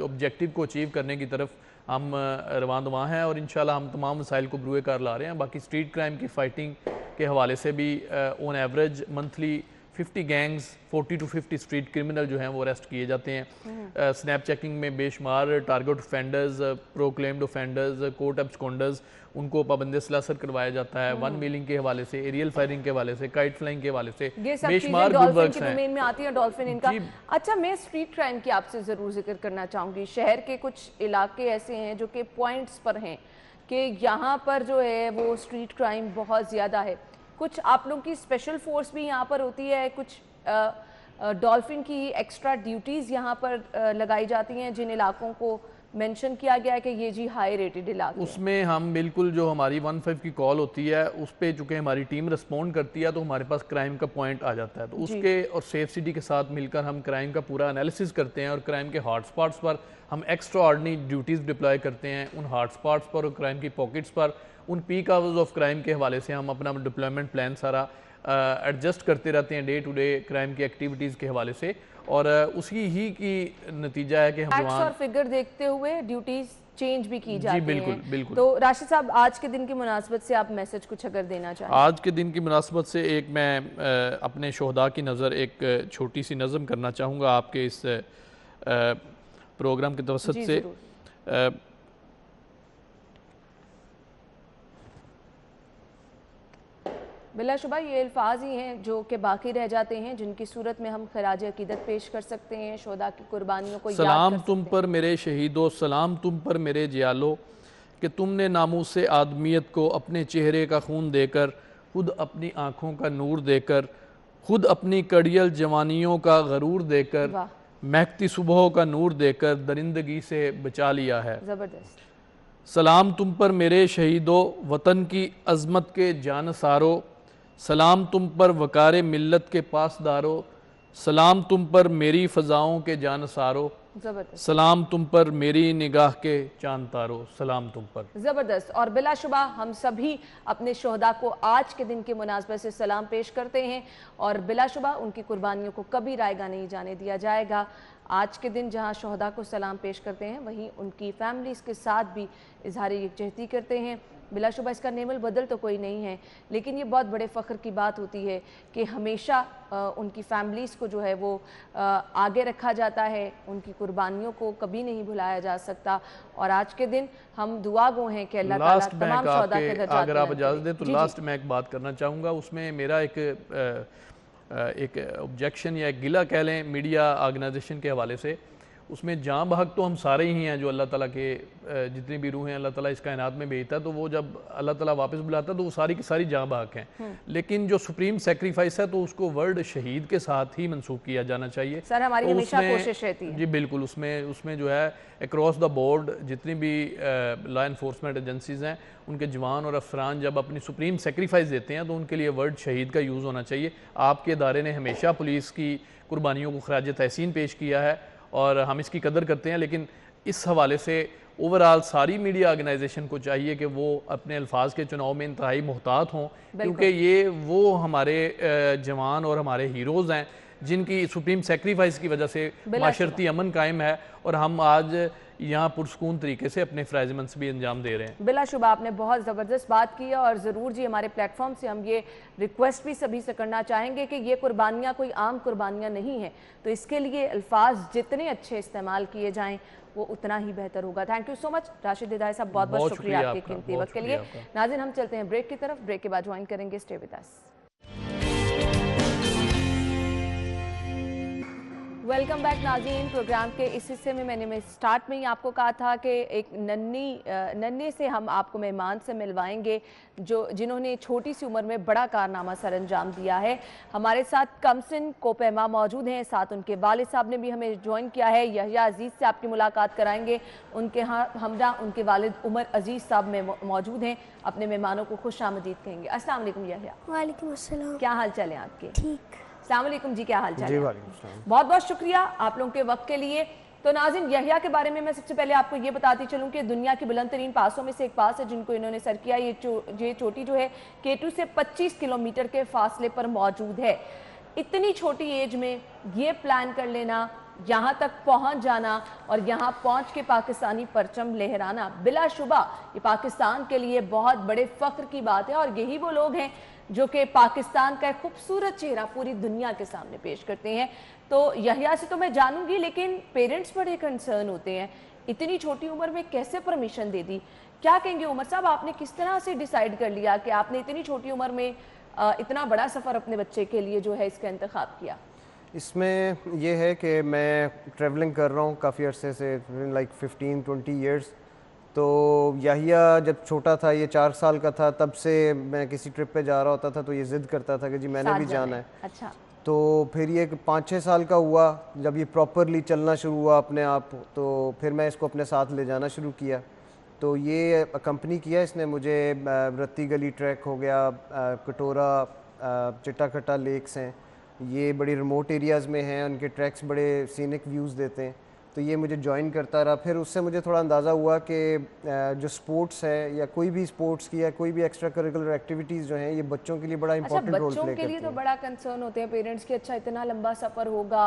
ऑब्जेक्टिव को अचीव करने की तरफ हम रवान दवा हैं, और इंशाल्लाह हम तमाम मसाइल को बरूए कार ला रहे हैं। बाकी स्ट्रीट क्राइम की फ़ाइटिंग के हवाले से भी on average monthly 50 gangs 40 to 50 street criminal जो हैं वो अरेस्ट किए जाते हैं। स्नैप चेकिंग में बेशुमार target offenders, proclaimed offenders, court absconders, उनको पाबंदी सलासर करवाया जाता है। वन मीलिंग के हवाले से, एरियल फायरिंग के हवाले से, काइट फ्लाइंग के हवाले से बेशुमार गुड वर्क्स हैं। डोमेन में आती है डॉल्फिन इनका। अच्छा, मैं स्ट्रीट क्राइम की आपसे ज़रूर जिक्र करना चाहूँगी। शहर के कुछ इलाके ऐसे हैं जो कि पॉइंट्स पर हैं कि यहाँ पर जो है वो स्ट्रीट क्राइम बहुत ज़्यादा है। कुछ आप लोगों की स्पेशल फोर्स भी यहाँ पर होती है, कुछ डॉल्फिन की एक्स्ट्रा ड्यूटीज़ यहाँ पर लगाई जाती हैं जिन इलाकों को मेंशन किया गया है कि ये जी हाई रेटेड इलाके। उसमें हम बिल्कुल जो हमारी 15 की कॉल होती है उस पर चूँकि हमारी टीम रिस्पॉन्ड करती है तो हमारे पास क्राइम का पॉइंट आ जाता है, तो उसके और सेफ सिटी के साथ मिलकर हम क्राइम का पूरा एनालिसिस करते हैं और क्राइम के हॉट स्पॉट्स पर हम एक्स्ट्रा ऑर्डिनरी ड्यूटीज़ डिप्लॉय करते हैं। उन हॉट स्पॉट्स पर और क्राइम की पॉकेट्स पर, उन पीक आवर्स ऑफ क्राइम के हवाले से हम अपना डिप्लॉयमेंट प्लान सारा एडजस्ट करते रहते हैं डे टू डे क्राइम की एक्टिविटीज़ के हवाले से, और उसी ही की नतीजा है कि हम और फिगर देखते हुए ड्यूटीज चेंज भी की जाती बिल्कुल, हैं। बिल्कुल। तो राशिद साहब, आज के दिन की मुनासबत से आप मैसेज कुछ अगर देना चाहें? आज के दिन की मुनासबत से एक मैं अपने शोहदा की नज़र एक छोटी सी नज़म करना चाहूँगा आपके इस प्रोग्राम के तवसत जी, से। ज़रूर। बिलाशुबा ये अल्फाज ही हैं जो कि बाकी रह जाते हैं, जिनकी सूरत में हम खराज अकीदत पेश कर सकते हैं, शोदा की कुर्बानियों को याद सलाम कर तुम सकते पर मेरे शहीदो, सलाम तुम पर मेरे जियालो, कि तुमने नामूसे आदमियत को अपने चेहरे का खून देकर, खुद अपनी आँखों का नूर देकर, खुद अपनी कड़ियल जवानियों का गरूर देकर, वाह, महकती सुबहों का नूर देकर दरिंदगी से बचा लिया है। ज़बरदस्त। सलाम तुम पर मेरे शहीदो, वतन की अज़मत के जानसारो, सलाम तुम पर वकारे मिल्लत के पासदारो, सलाम तुम पर मेरी फ़ज़ाओं के जानसारो, ज़बरदस्त, सलाम तुम पर मेरी निगाह के चांद तारो, सलाम तुम पर। ज़बरदस्त। और बिलाशुबा हम सभी अपने शोहदा को आज के दिन की मुनासबत से सलाम पेश करते हैं और बिलाशुबा उनकी कुर्बानियों को कभी रायगा नहीं जाने दिया जाएगा। आज के दिन जहां शोहदा को सलाम पेश करते हैं, वहीं उनकी फैमिलीज़ के साथ भी इजहार यकजहती करते हैं। बिलाशुबा इसका नेमल बदल तो कोई नहीं है, लेकिन ये बहुत बड़े फ़ख्र की बात होती है कि हमेशा उनकी फैमिलीज़ को जो है वो आगे रखा जाता है, उनकी कुर्बानियों को कभी नहीं भुलाया जा सकता। और आज के दिन हम दुआ गो हैं कि अल्लाह ताला तमाम शोहदा के दर्जात अगर आप बुलंद इजाज़त करे। दें तो जी, लास्ट में एक बात करना चाहूँगा। उसमें मेरा एक ऑब्जेक्शन या एक गिला कह लें मीडिया ऑर्गेनाइजेशन के हवाले से, उसमें जाँ बहक तो हम सारे ही हैं जो अल्लाह ताला के जितनी भी रूह हैं अल्लाह ताला इस कायनात में भेजता है, तो वो जब अल्लाह ताला वापस बुलाता है तो वो सारी की सारी जाँ बहक हैं। लेकिन जो सुप्रीम सेक्रीफाइस है तो उसको वर्ड शहीद के साथ ही मंसूब किया जाना चाहिए। सर हमारी तो हमेशा उसमें- कोशिश रहती है। जी बिल्कुल, उसमें जो है अक्रॉस द बोर्ड जितनी भी लॉ इन्फोर्समेंट एजेंसीज़ हैं, उनके जवान और अफसरान जब अपनी सुप्रीम सेक्रीफाइस देते हैं तो उनके लिए वर्ड शहीद का यूज़ होना चाहिए। आपके इदारे ने हमेशा पुलिस की कुर्बानियों को खराज तहसीन पेश किया है और हम इसकी कदर करते हैं, लेकिन इस हवाले से ओवरऑल सारी मीडिया ऑर्गेनाइजेशन को चाहिए कि वो अपने अल्फाज के चुनाव में इंतहाई मुहतात हों, क्योंकि ये वो हमारे जवान और हमारे हीरोज़ हैं जिनकी सुप्रीम सेक्रीफाइस की वजह से माशरती अमन कायम है और हम आज यहाँ पुरसकून तरीके से अपने फ़राइज़ मनसबी अंजाम दे रहे हैं। बिलाशुबा आपने बहुत ज़बरदस्त बात की है और ज़रूर जी हमारे प्लेटफॉर्म से हम ये रिक्वेस्ट भी सभी से करना चाहेंगे कि ये कुर्बानियाँ कोई आम कुर्बानियाँ नहीं हैं, तो इसके लिए अल्फाज जितने अच्छे इस्तेमाल किए जाएँ वो उतना ही बेहतर होगा। Thank you so much Rashid हिदायत साहब, बहुत बहुत शुक्रिया आपके कीमती वक्त के लिए। नाज़रीन हम चलते हैं ब्रेक की तरफ, ब्रेक के बाद ज्वाइन करेंगे, stay with us. Welcome back नाज़रीन। प्रोग्राम के इस हिस्से में मैंने स्टार्ट में ही आपको कहा था कि एक नन्हे से हम आपको मेहमान से मिलवाएंगे जिन्होंने छोटी सी उम्र में बड़ा कारनामा सर अंजाम दिया है। हमारे साथ कमसिन कोपहमा मौजूद हैं, साथ उनके वालिद साहब ने भी हमें ज्वाइन किया है। यहिया अजीज़ से आपकी मुलाकात कराएंगे, उनके हमरा उनके वालिद उमर अजीज़ साहब में मौजूद हैं, अपने मेहमानों को खुश आमदीद कहेंगे। अस्सलाम वालेकुम यहिया। वालेकुम अस्सलाम। क्या हाल चाल है आपके? ठीक। अस्सलाम वालेकुम जी, क्या हाल चाल है? वालेकुम सलाम। बहुत बहुत शुक्रिया आप लोगों के वक्त के लिए। तो नाज़रीन यहिया के बारे में मैं सबसे पहले आपको ये बताती चलूं कि दुनिया की बुलंद तरीन पासों में से एक पास है जिनको इन्होंने सर किया। ये चोटी जो है K2 से 25 किलोमीटर के फासले पर मौजूद है। इतनी छोटी एज में ये प्लान कर लेना, यहाँ तक पहुँच जाना और यहाँ पहुँच के पाकिस्तानी परचम लहराना, बिलाशुबा ये पाकिस्तान के लिए बहुत बड़े फ़ख्र की बात है। और यही वो लोग हैं जो कि पाकिस्तान का एक खूबसूरत चेहरा पूरी दुनिया के सामने पेश करते हैं। तो यहिया से तो मैं जानूंगी, लेकिन पेरेंट्स बड़े कंसर्न होते हैं, इतनी छोटी उम्र में कैसे परमिशन दे दी? क्या कहेंगे उमर साहब, आपने किस तरह से डिसाइड कर लिया कि आपने इतनी छोटी उम्र में इतना बड़ा सफ़र अपने बच्चे के लिए जो है इसका इंतखाब किया? इसमें यह है कि मैं ट्रैवलिंग कर रहा हूँ काफ़ी अरसे से, लाइक 15-20 ईयर्स। तो यहिया जब छोटा था, ये 4 साल का था, तब से मैं किसी ट्रिप पे जा रहा होता था तो ये ज़िद करता था कि जी मैंने भी जाना है। अच्छा। तो फिर ये 5-6 साल का हुआ, जब ये प्रॉपरली चलना शुरू हुआ अपने आप, तो फिर मैं इसको अपने साथ ले जाना शुरू किया। तो ये कंपनी किया इसने मुझे, रत्ती गली ट्रैक हो गया, कटोरा, चिट्टाकट्टा लेक्स हैं, ये बड़ी रिमोट एरियाज़ में हैं, उनके ट्रैक्स बड़े सीनिक व्यूज़ देते हैं। तो ये मुझे ज्वाइन करता रहा। फिर उससे मुझे थोड़ा अंदाज़ा हुआ कि जो स्पोर्ट्स है या कोई भी स्पोर्ट्स की या कोई भी एक्स्ट्रा करिकुलर एक्टिविटीज़ जो हैं ये बच्चों के लिए बड़ा इंपॉर्टेंट रोल प्ले करती हैं। बच्चों के लिए तो बड़ा कंसर्न होते हैं पेरेंट्स कि अच्छा इतना लंबा सफ़र होगा,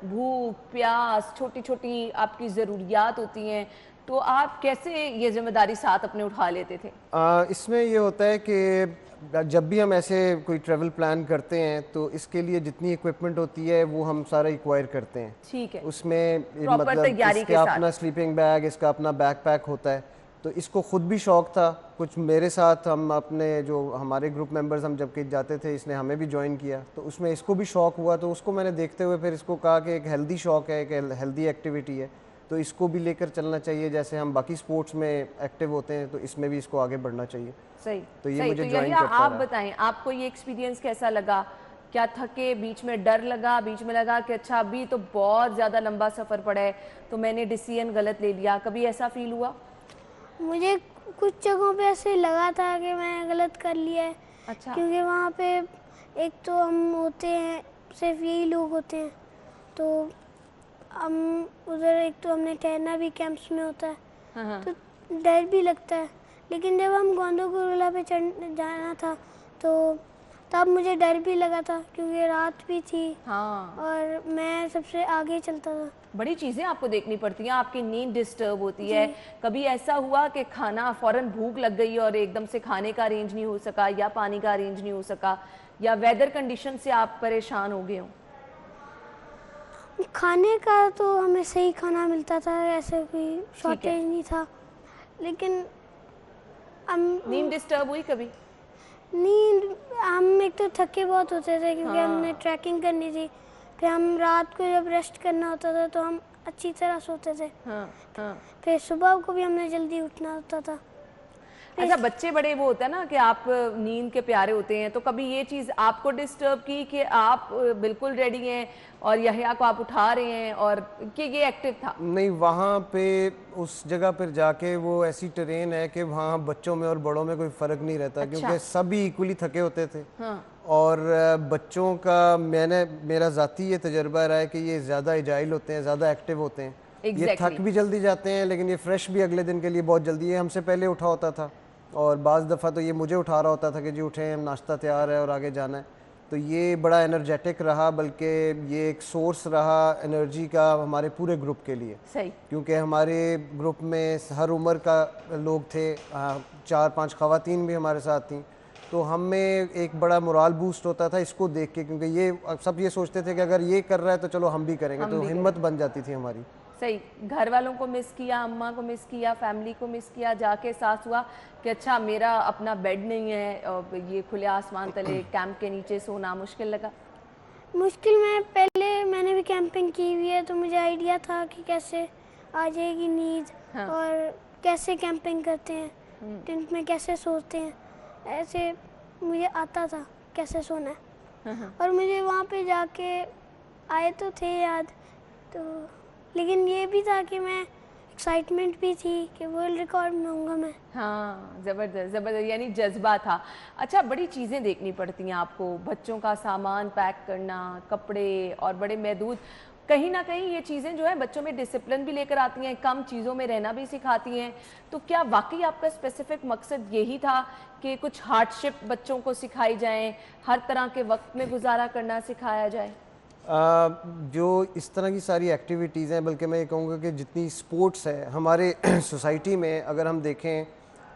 भूख प्यास, छोटी छोटी आपकी ज़रूरियात होती हैं, तो आप कैसे ये जिम्मेदारी साथ अपने उठा लेते थे? इसमें ये होता है कि जब भी हम ऐसे कोई ट्रैवल प्लान करते हैं तो इसके लिए जितनी इक्विपमेंट होती है वो हम सारा एक्वायर करते हैं। ठीक है। उसमें Proper मतलब तैयारी के इसका साथ। अपना स्लीपिंग बैग, इसका अपना बैकपैक होता है। तो इसको खुद भी शौक था, कुछ मेरे साथ हम अपने जो हमारे ग्रुप मेंबर्स हम जब कहीं जाते थे इसने हमें भी ज्वाइन किया, तो उसमें इसको भी शौक हुआ। तो उसको मैंने देखते हुए फिर इसको कहा कि एक हेल्दी शौक है, एक हेल्दी एक्टिविटी है, तो इसको भी लेकर चलना चाहिए। जैसे हम बाकी स्पोर्ट्स में एक्टिव होते हैं तो इसमें भी इसको आगे बढ़ना चाहिए। सही। तो ये सही। मुझे तो ज्वाइन यही करता आप रहा। बताएं, आपको ये एक्सपीरियंस कैसा लगा? क्या थके, बीच में डर लगा, बीच में लगा कि अच्छा अभी तो बहुत ज़्यादा लंबा सफ़र पड़ा है तो मैंने डिसीजन गलत ले लिया, कभी ऐसा फील हुआ? मुझे कुछ जगहों पे ऐसे लगा था कि मैं गलत कर लिया है। अच्छा। क्योंकि वहाँ पे एक तो हम होते हैं, सिर्फ यही लोग होते हैं, तो हम उधर एक तो हमने ठहरना भी कैंप्स में होता है, हाँ। तो डर भी लगता है। लेकिन जब हम गोंदोगुरुला पे जाना था तो तब मुझे डर भी लगा था क्योंकि रात भी थी हाँ। और मैं सबसे आगे चलता था। बड़ी चीज़ें आपको देखनी पड़ती हैं, आपकी नींद डिस्टर्ब होती है। कभी ऐसा हुआ कि खाना फौरन भूख लग गई और एकदम से खाने का अरेंज नहीं हो सका, या पानी का अरेंज नहीं हो सका, या वेदर कंडीशन से आप परेशान हो गए हो? खाने का तो हमें सही खाना मिलता था, ऐसे कोई शॉर्टेज नहीं था। लेकिन नींद डिस्टर्ब हुई कभी? नींद, हम एक तो थके बहुत होते थे क्योंकि हाँ। हमने ट्रैकिंग करनी थी। फिर हम रात को जब रेस्ट करना होता था तो हम अच्छी तरह सोते थे। हाँ। फिर सुबह को भी हमने जल्दी उठना होता था। अच्छा, बच्चे बड़े वो होता है ना कि आप नींद के प्यारे होते हैं, तो कभी ये चीज़ आपको डिस्टर्ब की कि आप बिल्कुल रेडी हैं और यहिया को आप उठा रहे हैं, और कि ये एक्टिव था? नहीं, वहाँ पे उस जगह पर जाके वो ऐसी ट्रेन है कि वहाँ बच्चों में और बड़ों में कोई फ़र्क नहीं रहता। अच्छा। क्योंकि सभी इक्वली थके होते थे। हाँ। और बच्चों का मेरा ज़ाती ये तजर्बा रहा है कि ये ज़्यादा एजाइल होते हैं, ज़्यादा एक्टिव होते हैं। ये थक भी जल्दी जाते हैं लेकिन ये फ्रेश भी अगले दिन के लिए बहुत जल्दी। ये हमसे पहले उठा होता था और बाज़ दफ़ा तो ये मुझे उठा रहा होता था कि जी उठें, हम नाश्ता तैयार है और आगे जाना है। तो ये बड़ा एनर्जेटिक रहा, बल्कि ये एक सोर्स रहा एनर्जी का हमारे पूरे ग्रुप के लिए। सही। क्योंकि हमारे ग्रुप में हर उम्र का लोग थे, 4-5 ख़वातीन भी हमारे साथ थीं, तो हमें एक बड़ा मोराल बूस्ट होता था इसको देख के। क्योंकि ये सब ये सोचते थे कि अगर ये कर रहा है तो चलो हम भी करेंगे, तो हिम्मत बन जाती थी हमारी। सही। घर वालों को मिस किया, अम्मा को मिस किया, फैमिली को मिस किया, जाके एहसास हुआ कि अच्छा मेरा अपना बेड नहीं है और ये खुले आसमान तले कैंप के नीचे सोना मुश्किल लगा? मुश्किल में पहले मैंने भी कैंपिंग की हुई है तो मुझे आइडिया था कि कैसे आ जाएगी नींद। हाँ। और कैसे कैंपिंग करते हैं, टेंट में कैसे सोते हैं, ऐसे मुझे आता था कैसे सोना है। और मुझे वहाँ पे जाके आए तो थे याद, तो लेकिन ये भी था कि मैं एक्साइटमेंट भी थी कि वर्ल्ड रिकॉर्ड बनाऊंगा मैं। हाँ, ज़बरदस्त ज़बरदस्त, यानी जज्बा था। अच्छा, बड़ी चीज़ें देखनी पड़ती हैं आपको, बच्चों का सामान पैक करना, कपड़े, और बड़े महदूद। कहीं ना कहीं ये चीज़ें जो है बच्चों में डिसिप्लिन भी लेकर आती हैं, कम चीज़ों में रहना भी सिखाती हैं। तो क्या वाकई आपका स्पेसिफिक मकसद यही था कि कुछ हार्डशिप बच्चों को सिखाई जाएँ, हर तरह के वक्त में गुजारा करना सिखाया जाए? जो इस तरह की सारी एक्टिविटीज़ हैं, बल्कि मैं ये कहूँगा कि जितनी स्पोर्ट्स है हमारे सोसाइटी में, अगर हम देखें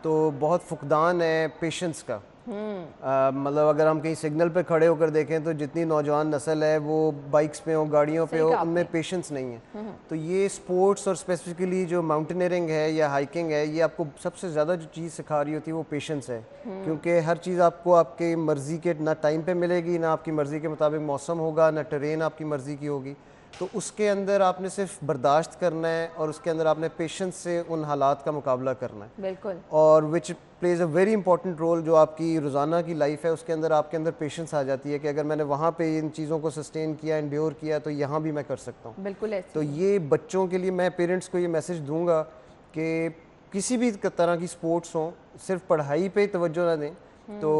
तो बहुत फुकदान है पेशेंस का। मतलब अगर हम कहीं सिग्नल पे खड़े होकर देखें तो जितनी नौजवान नस्ल है वो बाइक्स पे हो, गाड़ियों पे हो, उनमें पेशेंस नहीं है। तो ये स्पोर्ट्स और स्पेसिफिकली जो माउंटेनियरिंग है या हाइकिंग है, ये आपको सबसे ज़्यादा जो चीज़ सिखा रही होती है वो पेशेंस है। क्योंकि हर चीज़ आपको आपके मर्ज़ी के ना टाइम पे मिलेगी, ना आपकी मर्ज़ी के मुताबिक मौसम होगा, ना ट्रेन आपकी मर्ज़ी की होगी। तो उसके अंदर आपने सिर्फ बर्दाश्त करना है और उसके अंदर आपने पेशेंस से उन हालात का मुकाबला करना है। बिल्कुल। और which plays a very important role, जो आपकी रोज़ाना की लाइफ है उसके अंदर आपके अंदर पेशेंस आ जाती है कि अगर मैंने वहाँ पे इन चीज़ों को सस्टेन किया, एंड्योर किया, तो यहाँ भी मैं कर सकता हूँ। बिल्कुल ऐसे। तो ये बच्चों के लिए मैं पेरेंट्स को ये मैसेज दूंगा कि किसी भी तरह की स्पोर्ट्स हों, सिर्फ पढ़ाई पे तवज्जो ना दें। तो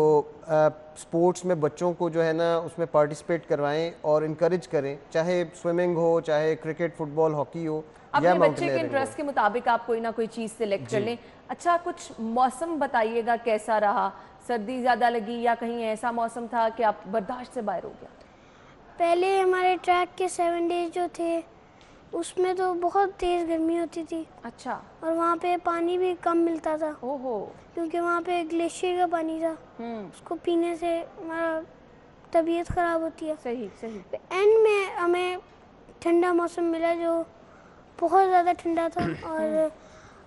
स्पोर्ट्स में बच्चों को जो है ना उसमें पार्टिसिपेट करवाएं और इनकरेज करें, चाहे स्विमिंग हो, चाहे क्रिकेट, फुटबॉल, हॉकी हो, या अपने बच्चे के माउंटेनियरिंग इंटरेस्ट के मुताबिक आप कोई ना कोई चीज़ सिलेक्ट कर लें। अच्छा, कुछ मौसम बताइएगा कैसा रहा? सर्दी ज़्यादा लगी या कहीं ऐसा मौसम था कि आप बर्दाश्त से बाहर हो गया? पहले हमारे ट्रैक के 7 डेज जो थे उसमें तो बहुत तेज़ गर्मी होती थी अच्छा। और वहाँ पे पानी भी कम मिलता था ओहो। क्योंकि वहाँ पे ग्लेशियर का पानी था, उसको पीने से हमारा तबीयत ख़राब होती है। सही सही। एंड में हमें ठंडा मौसम मिला जो बहुत ज़्यादा ठंडा था और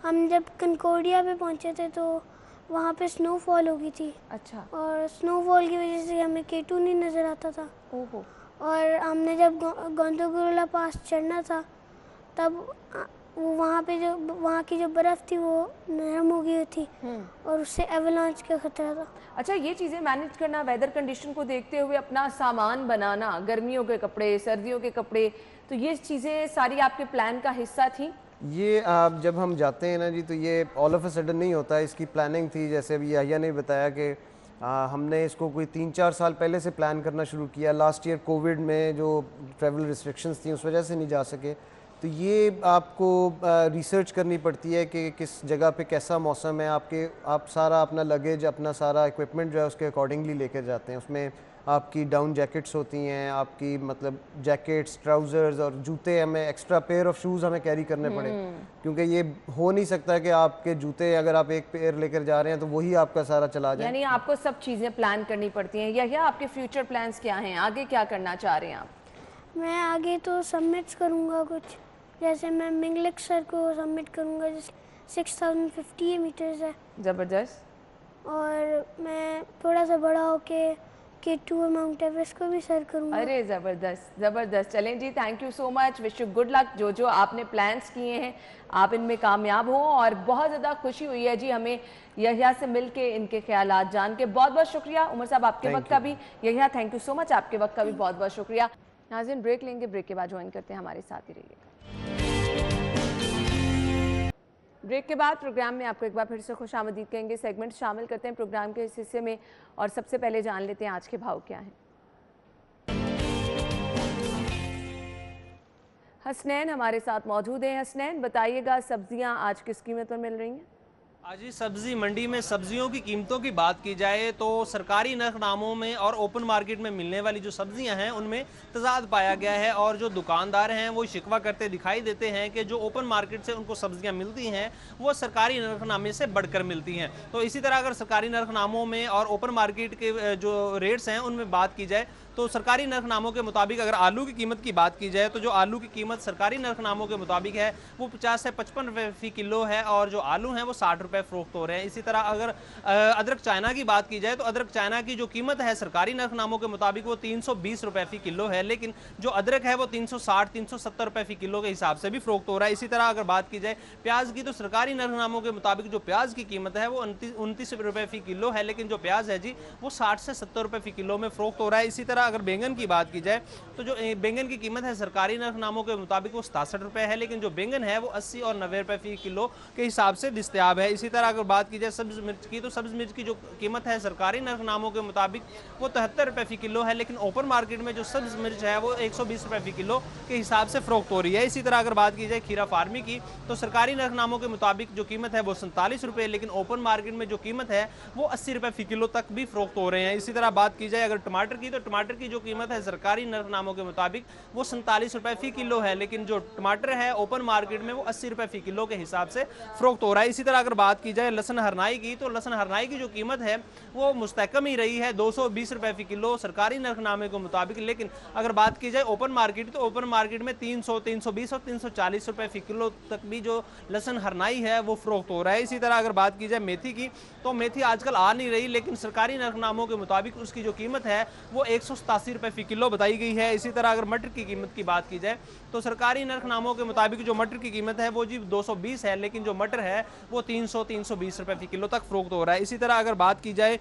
हम जब कंकोडिया पे पहुँचे थे तो वहाँ पे स्नोफॉल हो गई थी। अच्छा। और स्नोफॉल की वजह से हमें K2 नहीं नज़र आता था। ओहो। और हमने जब गोंदगोला पास चढ़ना था तब वहाँ पे जो वहाँ की जो बर्फ़ थी वो नरम हो गई थी और उससे एवलांच का खतरा था। अच्छा, ये चीज़ें मैनेज करना, वेदर कंडीशन को देखते हुए अपना सामान बनाना, गर्मियों के कपड़े, सर्दियों के कपड़े, तो ये चीज़ें सारी आपके प्लान का हिस्सा थी? ये जब हम जाते हैं ना जी, तो ये ऑल ऑफ अ सडन नहीं होता है, इसकी प्लानिंग थी। जैसे अभी याहिया ने बताया कि हमने इसको कोई 3-4 साल पहले से प्लान करना शुरू किया। लास्ट ईयर कोविड में जो ट्रैवल रिस्ट्रिक्शंस थी उस वजह से नहीं जा सके, तो ये आपको रिसर्च करनी पड़ती है कि किस जगह पे कैसा मौसम है। आप सारा अपना लगेज, अपना सारा इक्विपमेंट जो है उसके अकॉर्डिंगली लेकर जाते हैं। उसमें आपकी डाउन जैकेट्स होती हैं, आपकी मतलब जैकेट्स, ट्राउज़र्स और जूते, हमें एक्स्ट्रा पेयर ऑफ शूज़ हमें कैरी करने पड़े, क्योंकि ये हो नहीं सकता कि आपके जूते अगर आप एक पेयर लेकर जा रहे हैं तो वही आपका सारा चला जाए। यानी आपको सब चीज़ें प्लान करनी पड़ती हैं। या आपके फ्यूचर प्लान्स क्या हैं, आगे क्या करना चाह रहे हैं आप? मैं आगे तो सबमिट्स करूँगा कुछ, जैसे मैं मिंगलिक सर को सबमिट करूँगा जिस 6050 मीटर्स है। ज़बरदस्त। और मैं थोड़ा सा बड़ा होके K2 माउंट एवरेस्ट को भी सर करूँगा। अरे ज़बरदस्त ज़बरदस्त। चलें जी, thank you so much, wish you good luck. जो आपने प्लान्स किए हैं आप इनमें कामयाब हों, और बहुत ज़्यादा खुशी हुई है जी हमें यहिया से मिल के, इनके ख्यालात जान के। बहुत बहुत शुक्रिया उमर साहब आपके वक्त का भी। Yahya, thank you so much, आपके वक्त का भी बहुत बहुत शुक्रिया। नाज़रीन, ब्रेक लेंगे, ब्रेक के बाद ज्वाइन करते हैं, हमारे साथ ही रहिएगा। ब्रेक के बाद प्रोग्राम में आपको एक बार फिर से खुश आमदीद कहेंगे। सेगमेंट शामिल करते हैं प्रोग्राम के इस हिस्से में, और सबसे पहले जान लेते हैं आज के भाव क्या हैं। हसनैन हमारे साथ मौजूद हैं। हसनैन, बताइएगा सब्जियां आज किस कीमत पर मिल रही हैं? आज ही सब्जी मंडी में सब्जियों की कीमतों की बात की जाए तो सरकारी नरखनामों में और ओपन मार्केट में मिलने वाली जो सब्जियां हैं उनमें तजाद पाया गया है, और जो दुकानदार हैं वो शिकवा करते दिखाई देते हैं कि जो ओपन मार्केट से उनको सब्जियां मिलती हैं वो सरकारी नरखनामे से बढ़कर मिलती हैं। तो इसी तरह अगर सरकारी नरखनामों में और ओपन मार्केट के जो रेट्स हैं उनमें बात की जाए तो सरकारी नरखनामों के मुताबिक अगर आलू की कीमत की बात की जाए तो जो आलू की कीमत सरकारी नरखनामों के मुताबिक है वो 50 से 55 रुपये फ़ी किलो है, और जो आलू हैं वो 60 रुपये फ़रोख्त हो रहे हैं। इसी तरह अगर अदरक चाइना की बात की जाए तो अदरक चाइना की जो कीमत है सरकारी नरखनामों के मुताबिक वो 320 रुपये फ़ी किलो है, लेकिन जो अदरक है वो 360-370 रुपये फ़ी किलो के हिसाब से भी फ़रोख्त हो रहा है। इसी तरह अगर बात की जाए प्याज की तो सरकारी नरखनामों के मुताबिक जो प्याज की कीमत है वो 29 रुपये फ़ी किलो है, लेकिन जो प्याज है जी वो 60 से 70 रुपये फ़ी किलो में फ़रोख्त हो रहा है। इसी तरह अगर बैंगन की बात की जाए तो जो बैंगन की कीमत है सरकारी नरखनामों के मुताबिक वो 67 रुपये है, लेकिन जो बैंगन है वो 80 और 90 रुपये फ़ी किलो के हिसाब से दस्तयाब है। इसी तरह अगर बात की जाए सब्ज़ मिर्च की तो सब्ज़ मिर्च की जो कीमत है सरकारी नरखनामों के मुताबिक वो 73 रुपये फ़ी किलो है, लेकिन ओपन मार्केट में जो सब्ज़ मिर्च है वो 120 रुपये फ़ी किलो के हिसाब से फ़रोख्त हो रही है। इसी तरह अगर बात की जाए खीरा फार्मी की तो सरकारी नरखनामों के मुताबिक जो कीमत है वो 47 रुपये, लेकिन ओपन मार्केट में जो कीमत है वो 80 रुपये फ़ी किलो तक भी फ़रोख्त हो रहे हैं। इसी तरह बात की जाए अगर टमाटर की तो टमाटर की जो कीमत है सरकारी नरखनामों के मुताबिक वो 47 रुपये फ़ी किलो है, लेकिन जो टमाटर है ओपन मार्केट में वो 80 रुपये फ़ी किलो के हिसाब से फ़रोख्त हो रहा है। इसी तरह अगर बात की जाए लहसुन हरनाई की तो लहसुन हरनाई की जो कीमत है वो मुस्तहकम ही रही है 220 रुपये फ़ी किलो सरकारी नरखनामे के मुताबिक, लेकिन अगर बात की जाए ओपन मार्केट तो ओपन मार्केट में 300, 320 और 340 रुपये फ़ी किलो तक भी जो लहसुन हरनाई है वो फ़रोख्त हो रहा है। इसी तरह अगर बात की जाए मेथी की तो मेथी आजकल आ नहीं रही, लेकिन सरकारी नरखनामों के मुताबिक उसकी जो कीमत है वो 187 रुपये फ़ी किलो बताई गई है। इसी तरह अगर मटर की कीमत की बात की जाए तो सरकारी नरखनामों के मुताबिक जो मटर की कीमत है वो जी 220 है, लेकिन जो मटर है वो 300-320 रुपये फ़ी किलो तक फ़रोख्त हो रहा है। इसी तरह अगर बात की जाए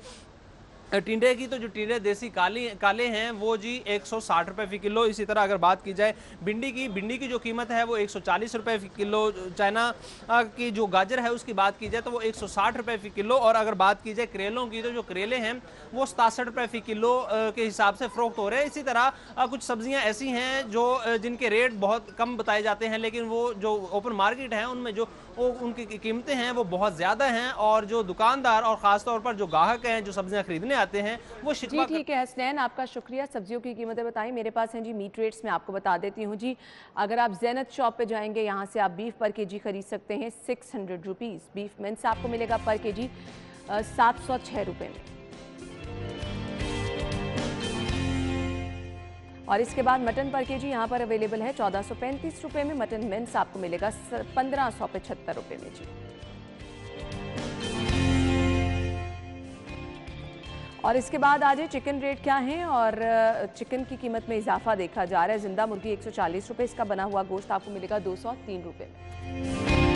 टिंडे की तो जो टिंडे देसी काले हैं वो जी 160 रुपये फ़ी किलो। इसी तरह अगर बात की जाए भिंडी की जो कीमत है वो 140 रुपये फ़ी किलो। चाइना की जो गाजर है उसकी बात की जाए तो वो 160 रुपये फ़ी किलो, और अगर बात की जाए करेलों की तो जो करेले हैं वो 67 रुपये फ़ी किलो के हिसाब से फ़रोख्त हो रहे हैं। इसी तरह कुछ सब्जियां ऐसी हैं जो जिनके रेट बहुत कम बताए जाते हैं, लेकिन वो जो ओपन मार्केट है उनमें जो वो उनकी कीमतें हैं वो बहुत ज़्यादा हैं, और जो दुकानदार और ख़ासतौर पर जो ग्राहक हैं जो सब्जियां खरीदने आते हैं वो शिकवा जी ठीक है हसनैन, आपका शुक्रिया। सब्जियों की कीमतें बताई। मेरे पास हैं जी मीट रेट्स, मैं आपको बता देती हूँ जी। अगर आप ज़ैनत शॉप पे जाएंगे, यहाँ से आप बीफ पर केजी खरीद सकते हैं 600 रुपीज़। बीफ मिन्स आपको मिलेगा पर केजी 706 रुपये में। और इसके बाद मटन पर केजी यहाँ पर अवेलेबल है 1435 रुपये में। मटन मिन्स आपको मिलेगा 1575 रुपये में जी। और इसके बाद आज चिकन रेट क्या है, और चिकन की कीमत में इजाफा देखा जा रहा है। जिंदा मुर्गी 140 रुपये, इसका बना हुआ गोश्त आपको मिलेगा 203 रुपये में।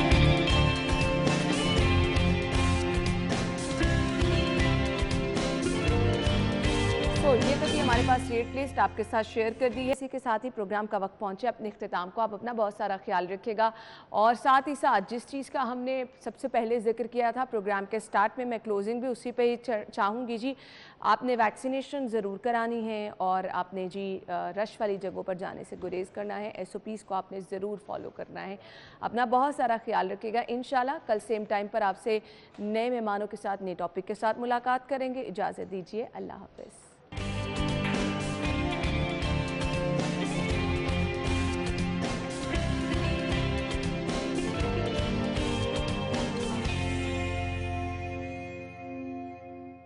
तो ये तो थी हमारे पास रेट लिस्ट, आपके साथ शेयर कर दी है। इसी के साथ ही प्रोग्राम का वक्त पहुंचे अपने इख्तिताम को। आप अपना बहुत सारा ख्याल रखिएगा, और साथ ही साथ जिस चीज़ का हमने सबसे पहले जिक्र किया था प्रोग्राम के स्टार्ट में, मैं क्लोजिंग भी उसी पे ही चाहूँगी जी। आपने वैक्सीनेशन ज़रूर करानी है, और आपने जी रश वाली जगहों पर जाने से गुरेज करना है। SOPs को आपने ज़रूर फॉलो करना है। अपना बहुत सारा ख्याल रखिएगा। इंशाल्लाह कल सेम टाइम पर आपसे नए मेहमानों के साथ, नए टॉपिक के साथ मुलाकात करेंगे। इजाज़त दीजिए, अल्लाह हाफ़िज़।